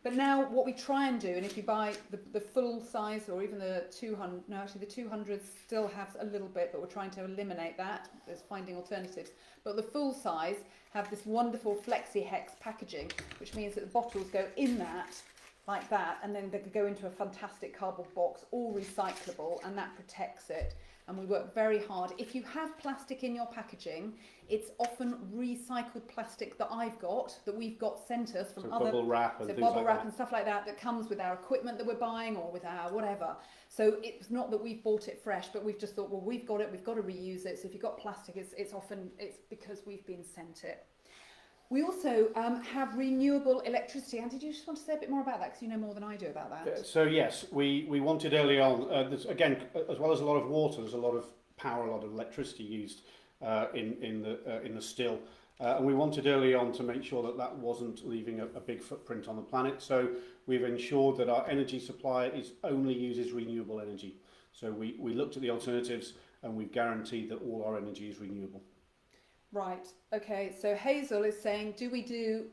But now what we try and do, and if you buy the full size or even the 200, no, actually the 200 still has a little bit, but we're trying to eliminate that. There's finding alternatives. But the full size have this wonderful Flexi Hex packaging, which means that the bottles go in that, like that, and then they could go into a fantastic cardboard box, all recyclable, and that protects it. And we work very hard. If you have plastic in your packaging, it's often recycled plastic that I've got, that we've got sent us from other... Bubble wrap and so things bubble like wrap that. and stuff like that, that comes with our equipment that we're buying or with our whatever. So it's not that we've bought it fresh, but we've just thought, well, we've got to reuse it. So if you've got plastic, it's often because we've been sent it. We also have renewable electricity. And did you just want to say a bit more about that? Because you know more than I do about that. So yes, we wanted early on, again, as well as a lot of water, there's a lot of power, a lot of electricity used in the still. And we wanted early on to make sure that that wasn't leaving a big footprint on the planet. So we've ensured that our energy supply only uses renewable energy. So we looked at the alternatives and we've guaranteed that all our energy is renewable. Right, okay, so Hazel is saying, do we do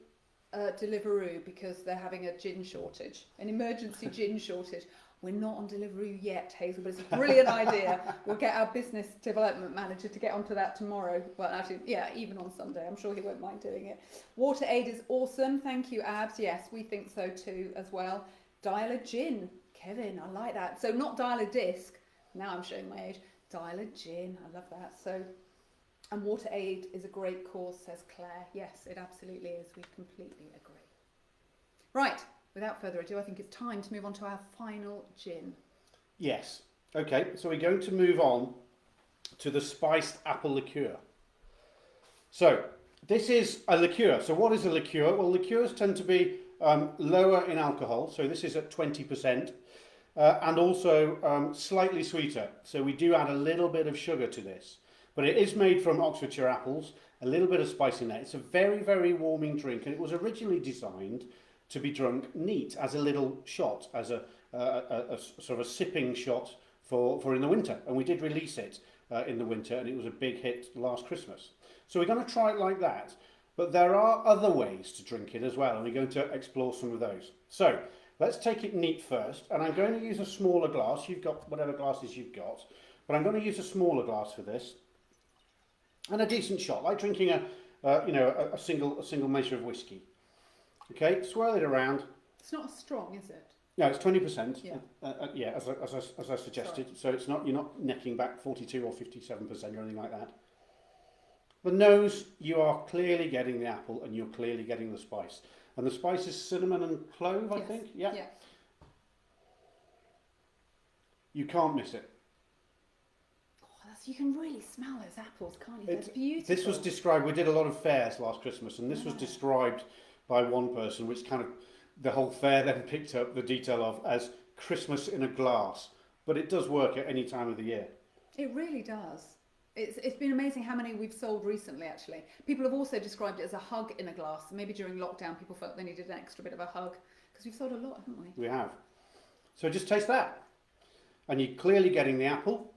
Deliveroo because they're having a gin shortage, an emergency gin shortage? We're not on Deliveroo yet, Hazel, but it's a brilliant idea. We'll get our business development manager to get onto that tomorrow. Well, actually, yeah, even on Sunday. I'm sure he won't mind doing it. WaterAid is awesome. Thank you, Abs. Yes, we think so too as well. Dial a gin. Kevin, I like that. So not dial a disc. Now I'm showing my age. Dial a gin. I love that. So... And WaterAid is a great cause, says Claire. Yes, it absolutely is. We completely agree. Right, without further ado, I think it's time to move on to our final gin. Yes. Okay, so we're going to move on to the spiced apple liqueur. So this is a liqueur. So what is a liqueur? Well, liqueurs tend to be lower in alcohol. So this is at 20%. And also slightly sweeter. So we do add a little bit of sugar to this. But it is made from Oxfordshire apples, a little bit of spice in there. It's a very, very warming drink, and it was originally designed to be drunk neat, as a little shot, as a sort of a sipping shot for in the winter. And we did release it in the winter, and it was a big hit last Christmas. So we're going to try it like that. But there are other ways to drink it as well, and we're going to explore some of those. So let's take it neat first, and I'm going to use a smaller glass. You've got whatever glasses you've got, but I'm going to use a smaller glass for this, and a decent shot, like drinking a single measure of whiskey. Okay, swirl it around. It's not as strong, is it? No, it's 20%. Yeah. Yeah, as I suggested. Sorry. So it's not, you're not necking back 42 or 57% or anything like that. The nose, you are clearly getting the apple and you're clearly getting the spice. And the spice is cinnamon and clove, I Yes. think. Yeah. Yeah. You can't miss it. Oh, you can really smell those apples, can't you? It's beautiful. This was described, we did a lot of fairs last Christmas, and this was described by one person, which kind of, the whole fair then picked up the detail of as Christmas in a glass. But it does work at any time of the year. It really does. It's been amazing how many we've sold recently, actually. People have also described it as a hug in a glass. Maybe during lockdown people felt they needed an extra bit of a hug, because we've sold a lot, haven't we? We have. So just taste that. And you're clearly getting the apple.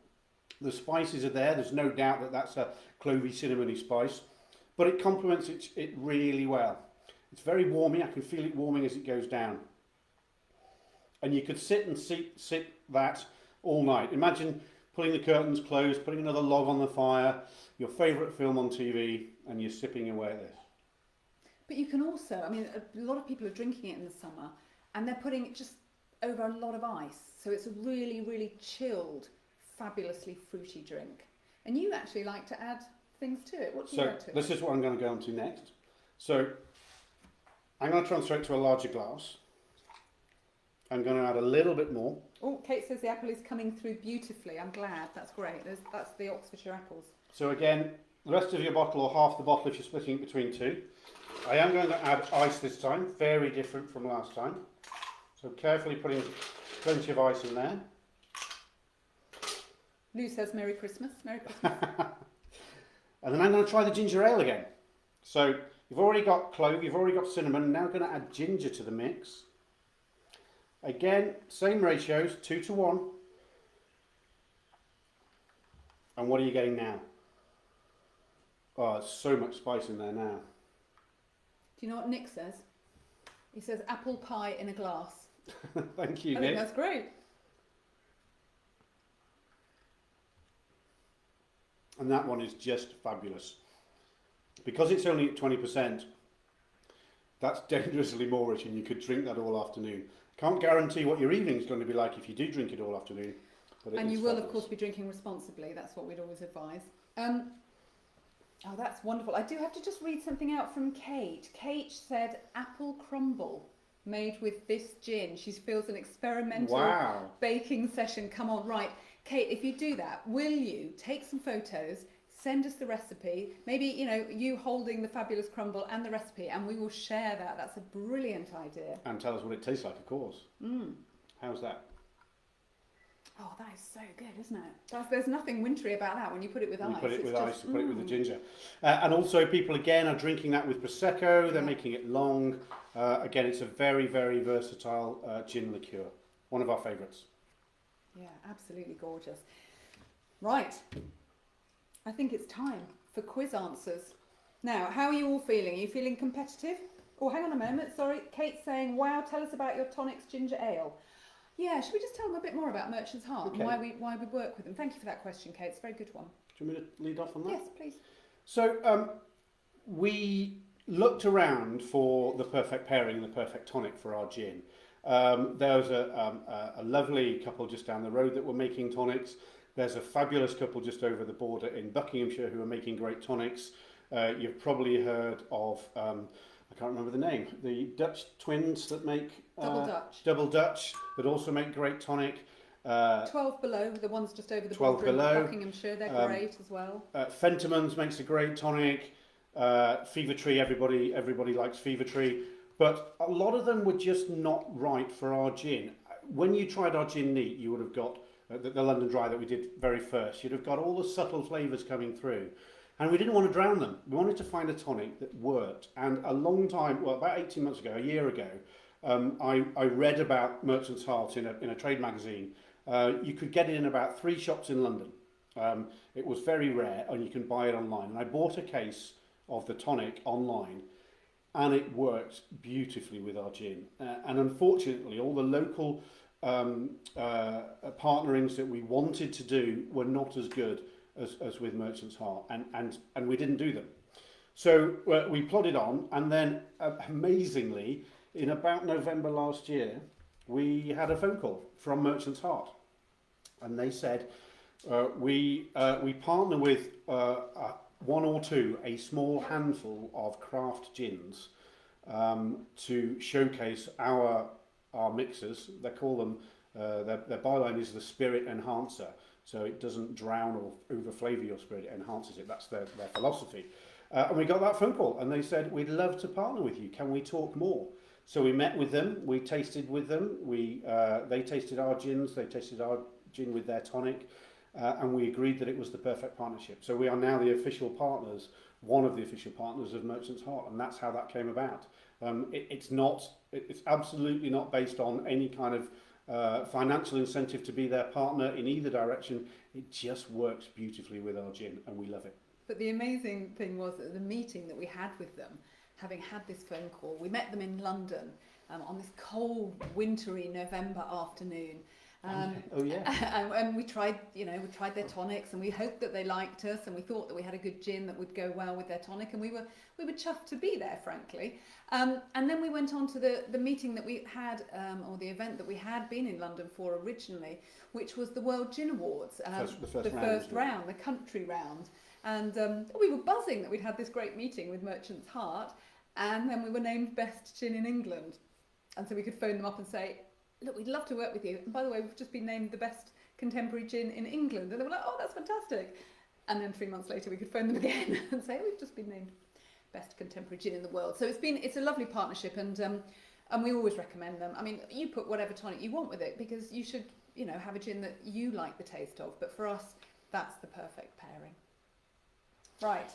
The spices are there. There's no doubt that that's a clovey, cinnamony spice. But it complements it really well. It's very warming. I can feel it warming as it goes down. And you could sit that all night. Imagine pulling the curtains closed, putting another log on the fire, your favourite film on TV, and you're sipping away at this. But you can also, I mean, a lot of people are drinking it in the summer, and they're putting it just over a lot of ice. So it's a really, really chilled, fabulously fruity drink. And you actually like to add things to it. What do you add to it? This is what I'm going to go on to next. So I'm going to transfer it to a larger glass. I'm going to add a little bit more. Oh, Kate says the apple is coming through beautifully. I'm glad. That's great. That's the Oxfordshire apples. So again, the rest of your bottle, or half the bottle if you're splitting it between two. I am going to add ice this time, very different from last time. So carefully putting plenty of ice in there. Lou says Merry Christmas. Merry Christmas. And then I'm going to try the ginger ale again. So you've already got clove, you've already got cinnamon. Now going to add ginger to the mix. Again, same ratios, 2 to 1. And what are you getting now? Oh, there's so much spice in there now. Do you know what Nick says? He says apple pie in a glass. Thank you, I Nick. think that's great. And that one is just fabulous. Because it's only at 20%, that's dangerously more rich, and you could drink that all afternoon. Can't guarantee what your evening's going to be like if you do drink it all afternoon. But And you will, of course, be drinking responsibly. That's what we'd always advise. Oh, that's wonderful. I do have to just read something out from Kate. Kate said apple crumble made with this gin. She feels an experimental baking session. Come on, right. Kate, if you do that, will you take some photos, send us the recipe, maybe, you holding the fabulous crumble and the recipe, and we will share that. That's a brilliant idea. And tell us what it tastes like, of course. How's that? Oh, that is so good, isn't it? There's nothing wintry about that when you put it with ice. You put it with It's ice, just, you put it with the ginger. And also people, again, are drinking that with Prosecco. They're making it long. Again, it's a very, very versatile gin liqueur. One of our favourites. Yeah, absolutely gorgeous. Right. I think it's time for quiz answers. Now, how are you all feeling? Are you feeling competitive? Oh, hang on a moment. Sorry. Kate's saying, wow, tell us about your tonics ginger ale. Yeah, should we just tell them a bit more about Merchant's Heart and why we work with them? Thank you for that question, Kate. It's a very good one. Do you want me to lead off on that? Yes, please. So we looked around for the perfect pairing and the perfect tonic for our gin. There was a lovely couple just down the road that were making tonics. There's a fabulous couple just over the border in Buckinghamshire who are making great tonics. You've probably heard of, I can't remember the name, the Dutch twins that make... Double Dutch, that also make great tonic. 12 Below, the ones just over the border in Buckinghamshire, they're great as well. Fentimans makes a great tonic. Fever Tree, everybody likes Fever Tree. But a lot of them were just not right for our gin. When you tried our gin neat, you would have got the London Dry that we did very first. You'd have got all the subtle flavours coming through. And we didn't want to drown them. We wanted to find a tonic that worked. And a long time, well, about 18 months ago, a year ago, I read about Merchant's Heart in a trade magazine. You could get it in about 3 shops in London. It was very rare, and you can buy it online. And I bought a case of the tonic online, and it works beautifully with our gin. And unfortunately, all the local partnerings that we wanted to do were not as good as with Merchant's Heart, and we didn't do them. So we plodded on, and then amazingly, in about November last year, we had a phone call from Merchant's Heart, and they said, we partner with one or two, a small handful of craft gins to showcase our mixers. They call them, their byline is the Spirit Enhancer, so it doesn't drown or overflavour your spirit, it enhances it. That's their philosophy. And we got that phone call, and they said, we'd love to partner with you. Can we talk more? So we met with them, we tasted with them, they tasted our gins, they tasted our gin with their tonic, and we agreed that it was the perfect partnership. So we are now the official partners, one of the official partners of Merchant's Heart, and that's how that came about. It's absolutely not based on any kind of financial incentive to be their partner in either direction. It just works beautifully with our gin, and we love it. But the amazing thing was that the meeting that we had with them, having had this phone call, we met them in London on this cold, wintry November afternoon. And we tried their tonics, and we hoped that they liked us, and we thought that we had a good gin that would go well with their tonic, and we were chuffed to be there, frankly. And then we went on to the meeting that we had, or the event that we had been in London for originally, which was the World Gin Awards, the first round, the country round. And we were buzzing that we'd had this great meeting with Merchant's Heart, and then we were named Best Gin in England. And so we could phone them up and say, look, we'd love to work with you. And by the way, we've just been named the best contemporary gin in England. And they were like, oh, that's fantastic. And then 3 months later, we could phone them again and say, we've just been named best contemporary gin in the world. So it's a lovely partnership, and we always recommend them. I mean, you put whatever tonic you want with it, because you should, have a gin that you like the taste of. But for us, that's the perfect pairing.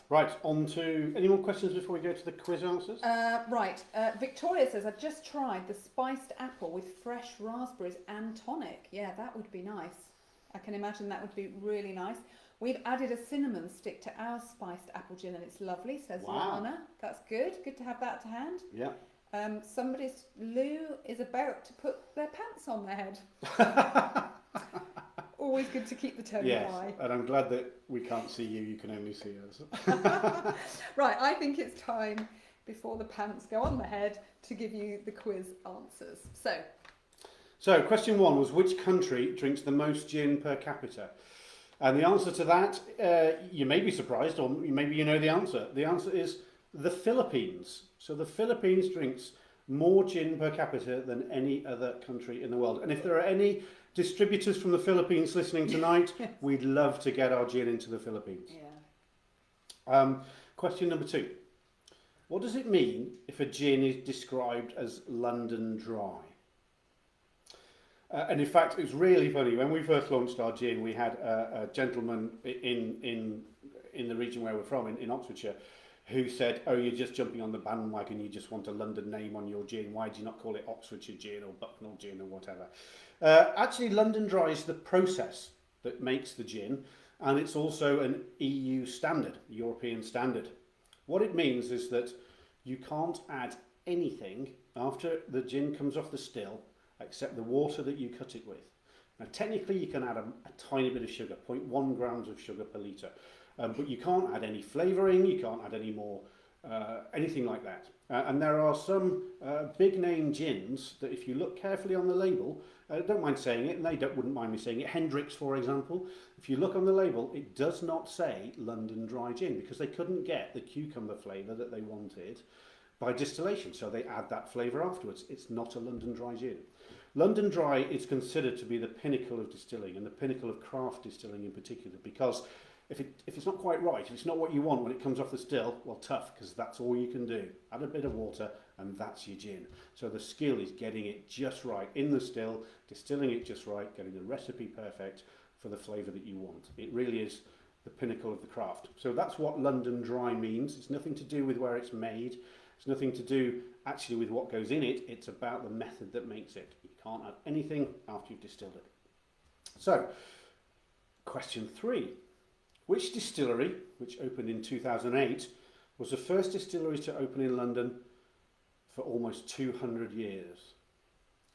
Right, on to... Any more questions before we go to the quiz answers? Victoria says, I've just tried the spiced apple with fresh raspberries and tonic. Yeah, that would be nice. I can imagine that would be really nice. We've added a cinnamon stick to our spiced apple gin, and it's lovely, says Lana. That's good. Good to have that to hand. Yeah. Lou is about to put their pants on their head. Always good to keep the tone high. And I'm glad that we can't see you can only see us. Right, I think it's time, before the pants go on the head, to give you the quiz answers. So question 1 was, which country drinks the most gin per capita? And the answer to that, you may be surprised, or maybe you know the answer. The answer is the Philippines. So the Philippines drinks more gin per capita than any other country in the world. And if there are any distributors from the Philippines listening tonight, we'd love to get our gin into the Philippines. Yeah. Question number 2. What does it mean if a gin is described as London Dry? And in fact, it's really funny. When we first launched our gin, we had a gentleman in the region where we're from, in Oxfordshire, who said, oh, you're just jumping on the bandwagon, you just want a London name on your gin, why do you not call it Oxfordshire gin or Bucknell gin or whatever? Actually, London Dry is the process that makes the gin, and it's also an EU standard, European standard. What it means is that you can't add anything after the gin comes off the still except the water that you cut it with. Now, technically, you can add a tiny bit of sugar, 0.1 grams of sugar per litre, but you can't add any flavouring, you can't add any more, anything like that. And there are some big name gins that, if you look carefully on the label, don't mind saying it, and they wouldn't mind me saying it. Hendrick's, for example, if you look on the label, it does not say London Dry Gin, because they couldn't get the cucumber flavour that they wanted by distillation, so they add that flavour afterwards. It's not a London Dry Gin. London Dry is considered to be the pinnacle of distilling, and the pinnacle of craft distilling in particular, because if it's not quite right, if it's not what you want when it comes off the still, well, tough, because that's all you can do. Add a bit of water, and that's your gin. So the skill is getting it just right in the still, distilling it just right, getting the recipe perfect for the flavour that you want. It really is the pinnacle of the craft. So that's what London Dry means. It's nothing to do with where it's made. It's nothing to do actually with what goes in it. It's about the method that makes it. You can't add anything after you've distilled it. So, question 3. Which distillery, which opened in 2008, was the first distillery to open in London for almost 200 years?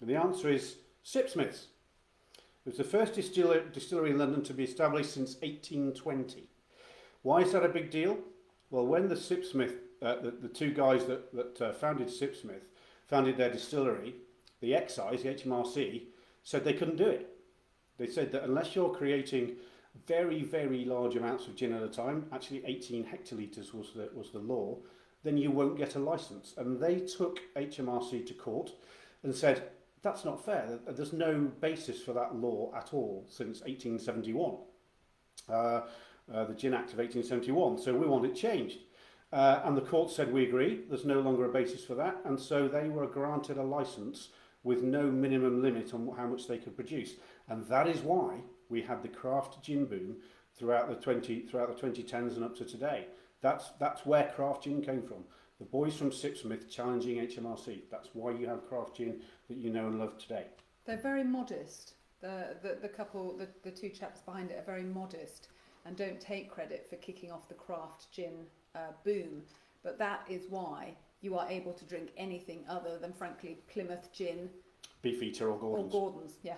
And the answer is Sipsmiths. It was the first distillery in London to be established since 1820. Why is that a big deal? Well, when the Sipsmith, the two guys that founded Sipsmith, founded their distillery, the excise, the HMRC, said they couldn't do it. They said that unless you're creating very, very large amounts of gin at a time, actually 18 hectolitres was the law, then you won't get a licence. And they took HMRC to court and said, that's not fair. There's no basis for that law at all since 1871, the Gin Act of 1871. So we want it changed. And the court said, we agree, there's no longer a basis for that. And so they were granted a licence with no minimum limit on how much they could produce. And that is why we had the craft gin boom throughout the 2010s and up to today. That's where craft gin came from. The boys from Sipsmith challenging HMRC. That's why you have craft gin that you know and love today. They're very modest. The couple, the two chaps behind it are very modest and don't take credit for kicking off the craft gin boom. But that is why you are able to drink anything other than, frankly, Plymouth gin. Beefeater or Gordon's. Or Gordon's, yeah.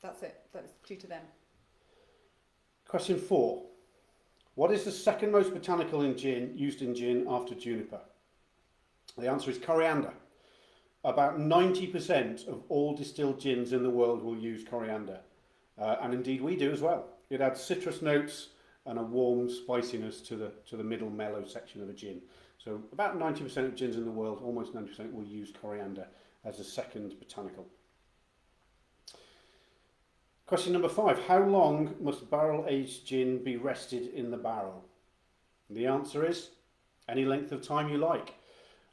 That's it. That's due to them. Question 4. What is the second most botanical used in gin after juniper? The answer is coriander. About 90% of all distilled gins in the world will use coriander. And indeed we do as well. It adds citrus notes and a warm spiciness to the middle mellow section of a gin. So about 90% of gins in the world, almost 90%, will use coriander as a second botanical. Question number 5. How long must barrel-aged gin be rested in the barrel? The answer is any length of time you like.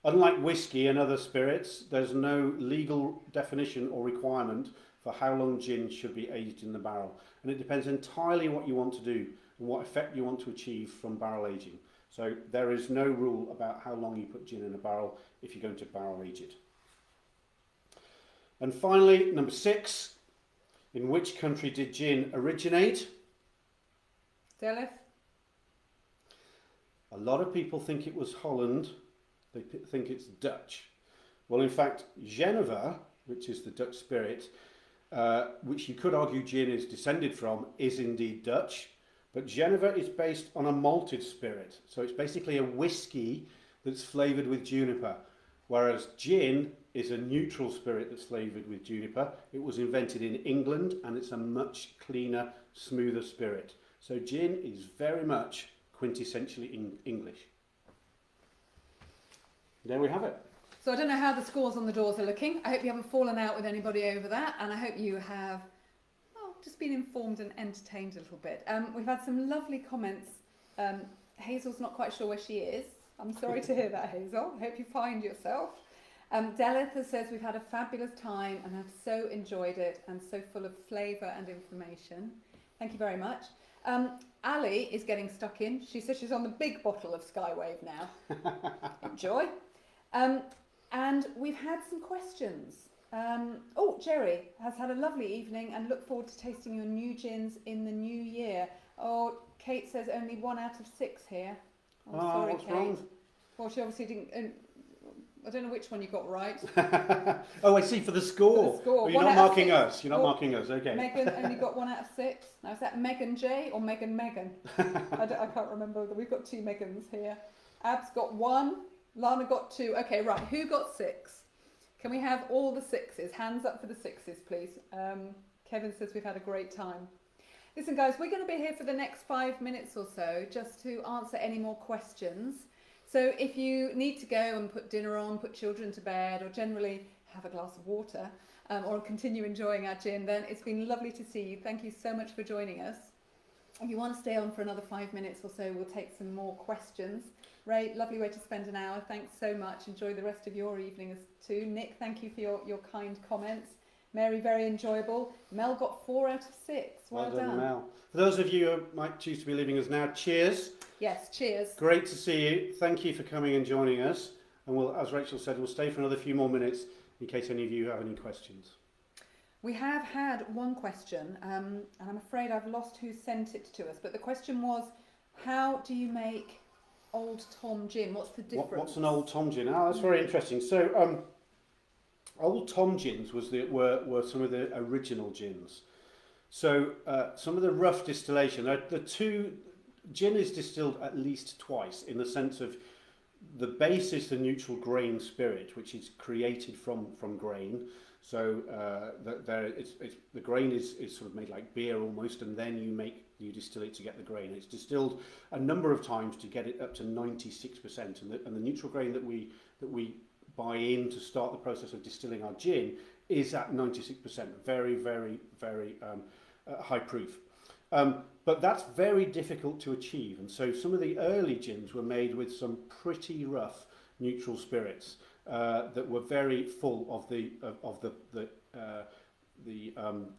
Unlike whiskey and other spirits, there's no legal definition or requirement for how long gin should be aged in the barrel. And it depends entirely what you want to do and what effect you want to achieve from barrel aging. So there is no rule about how long you put gin in a barrel if you're going to barrel age it. And finally, number 6. In which country did gin originate? Delith? A lot of people think it was Holland. They think it's Dutch. Well, in fact, Geneva, which is the Dutch spirit, which you could argue gin is descended from, is indeed Dutch. But Geneva is based on a malted spirit. So it's basically a whiskey that's flavoured with juniper. Whereas gin is a neutral spirit that's flavoured with juniper. It was invented in England and it's a much cleaner, smoother spirit. So gin is very much quintessentially English. There we have it. So I don't know how the scores on the doors are looking. I hope you haven't fallen out with anybody over that, and I hope you have just been informed and entertained a little bit. We've had some lovely comments. Hazel's not quite sure where she is. I'm sorry to hear that, Hazel. I hope you find yourself. Delitha says we've had a fabulous time and have so enjoyed it and so full of flavour and information. Thank you very much. Ali is getting stuck in. She says she's on the big bottle of Skywave now. Enjoy. And we've had some questions. Jerry has had a lovely evening and look forward to tasting your new gins in the new year. Oh, Kate says only 1 out of 6 here. I'm sorry, what's Kate. wrong? Well, she obviously didn't. I don't know which one you got right. Oh, I see, for the score. For the score. Oh, you're not marking us. You're not marking us, okay. Megan only got 1 out of 6. Now, is that Megan J or Megan? I can't remember. We've got 2 Megans here. Ab's got 1. Lana got 2. Okay, right. Who got 6? Can we have all the 6s? Hands up for the 6s, please. Kevin says we've had a great time. Listen, guys, we're going to be here for the next 5 minutes or so just to answer any more questions. So if you need to go and put dinner on, put children to bed, or generally have a glass of water, or continue enjoying our gin, then it's been lovely to see you. Thank you so much for joining us. If you want to stay on for another 5 minutes or so, we'll take some more questions. Ray, lovely way to spend an hour. Thanks so much. Enjoy the rest of your evening as too. Nick, thank you for your kind comments. Mary, very enjoyable. Mel got 4 out of 6. Well done, Mel. For those of you who might choose to be leaving us now, cheers. Yes, cheers. Great to see you. Thank you for coming and joining us. And we'll, as Rachel said, we'll stay for another few more minutes in case any of you have any questions. We have had one question, and I'm afraid I've lost who sent it to us. But the question was, how do you make Old Tom gin? What's the difference? What's an Old Tom gin? Oh, that's very interesting. So, Old Tom gins were some of the original gins. So, some of the rough distillation. Gin is distilled at least twice, in the sense of the base is the neutral grain spirit, which is created from grain. So the grain is sort of made like beer almost, and then you distill it to get the grain. It's distilled a number of times to get it up to 96%, and the neutral grain that we buy in to start the process of distilling our gin is at 96%. Very, very, very high proof. But that's very difficult to achieve, and so some of the early gins were made with some pretty rough neutral spirits that were very full of the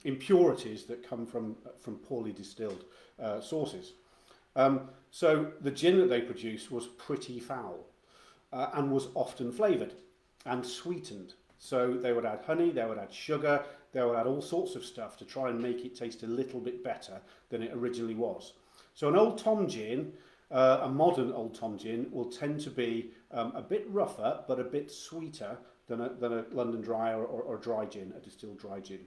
impurities that come from poorly distilled sources. So the gin that they produced was pretty foul and was often flavoured and sweetened. So they would add honey, they would add sugar, they would add all sorts of stuff to try and make it taste a little bit better than it originally was. So an Old Tom gin, a modern Old Tom gin, will tend to be a bit rougher but a bit sweeter than a London Dry or dry gin, a distilled dry gin.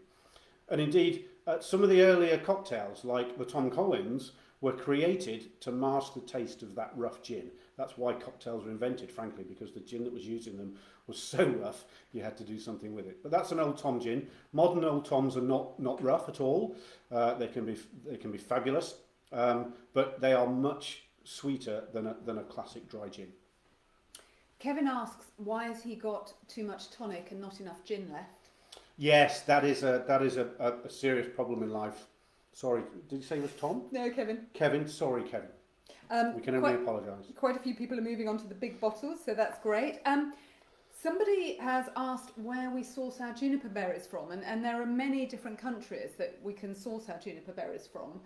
And indeed, some of the earlier cocktails, like the Tom Collins, were created to mask the taste of that rough gin. That's why cocktails were invented, frankly, because the gin that was used in them was so rough, you had to do something with it. But that's an Old Tom gin. Modern Old Toms are not rough at all. They can be fabulous, but they are much sweeter than a classic dry gin. Kevin asks, why has he got too much tonic and not enough gin left? Yes, that is a serious problem in life. Sorry, did you say it was Tom? No, Kevin. Kevin, sorry, Kevin. We can only apologise. Quite a few people are moving on to the big bottles, so that's great. Somebody has asked where we source our juniper berries from, and there are many different countries that we can source our juniper berries from.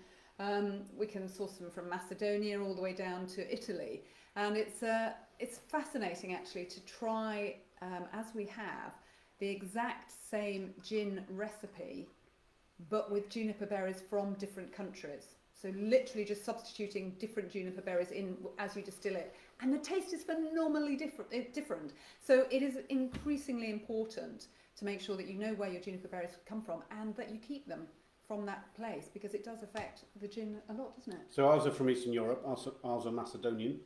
We can source them from Macedonia all the way down to Italy, and it's fascinating actually to try, as we have, the exact same gin recipe, but with juniper berries from different countries. So literally just substituting different juniper berries in as you distill it. And the taste is phenomenally different. So it is increasingly important to make sure that you know where your juniper berries come from and that you keep them from that place, because it does affect the gin a lot, doesn't it? So ours are from Eastern Europe, ours are Macedonian.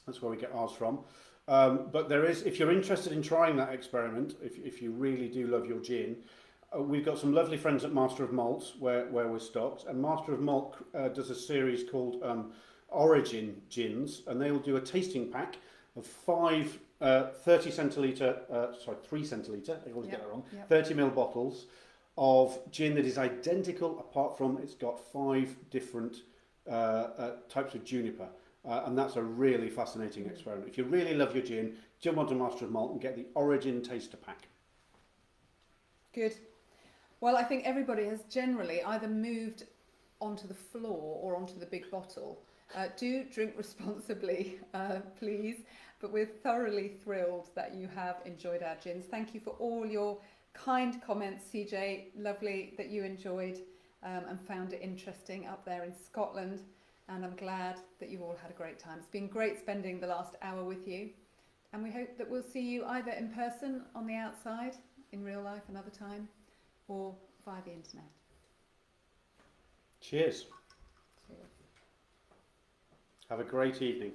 That's where we get ours from. But there is, if you're interested in trying that experiment, if you really do love your gin, we've got some lovely friends at Master of Malts where we're stocked, and Master of Malt does a series called Origin Gins, and they will do a tasting pack of 3 centilitre, I always get that wrong, 30 ml bottles of gin that is identical, apart from it's got 5 different types of juniper. And that's a really fascinating experiment. If you really love your gin, jump onto Master of Malt and get the Origin Taster Pack. Good. Well, I think everybody has generally either moved onto the floor or onto the big bottle. Do drink responsibly, please. But we're thoroughly thrilled that you have enjoyed our gins. Thank you for all your kind comments, CJ. Lovely that you enjoyed and found it interesting up there in Scotland. And I'm glad that you've all had a great time. It's been great spending the last hour with you. And we hope that we'll see you either in person on the outside, in real life another time, or via the internet. Cheers. Cheers. Have a great evening.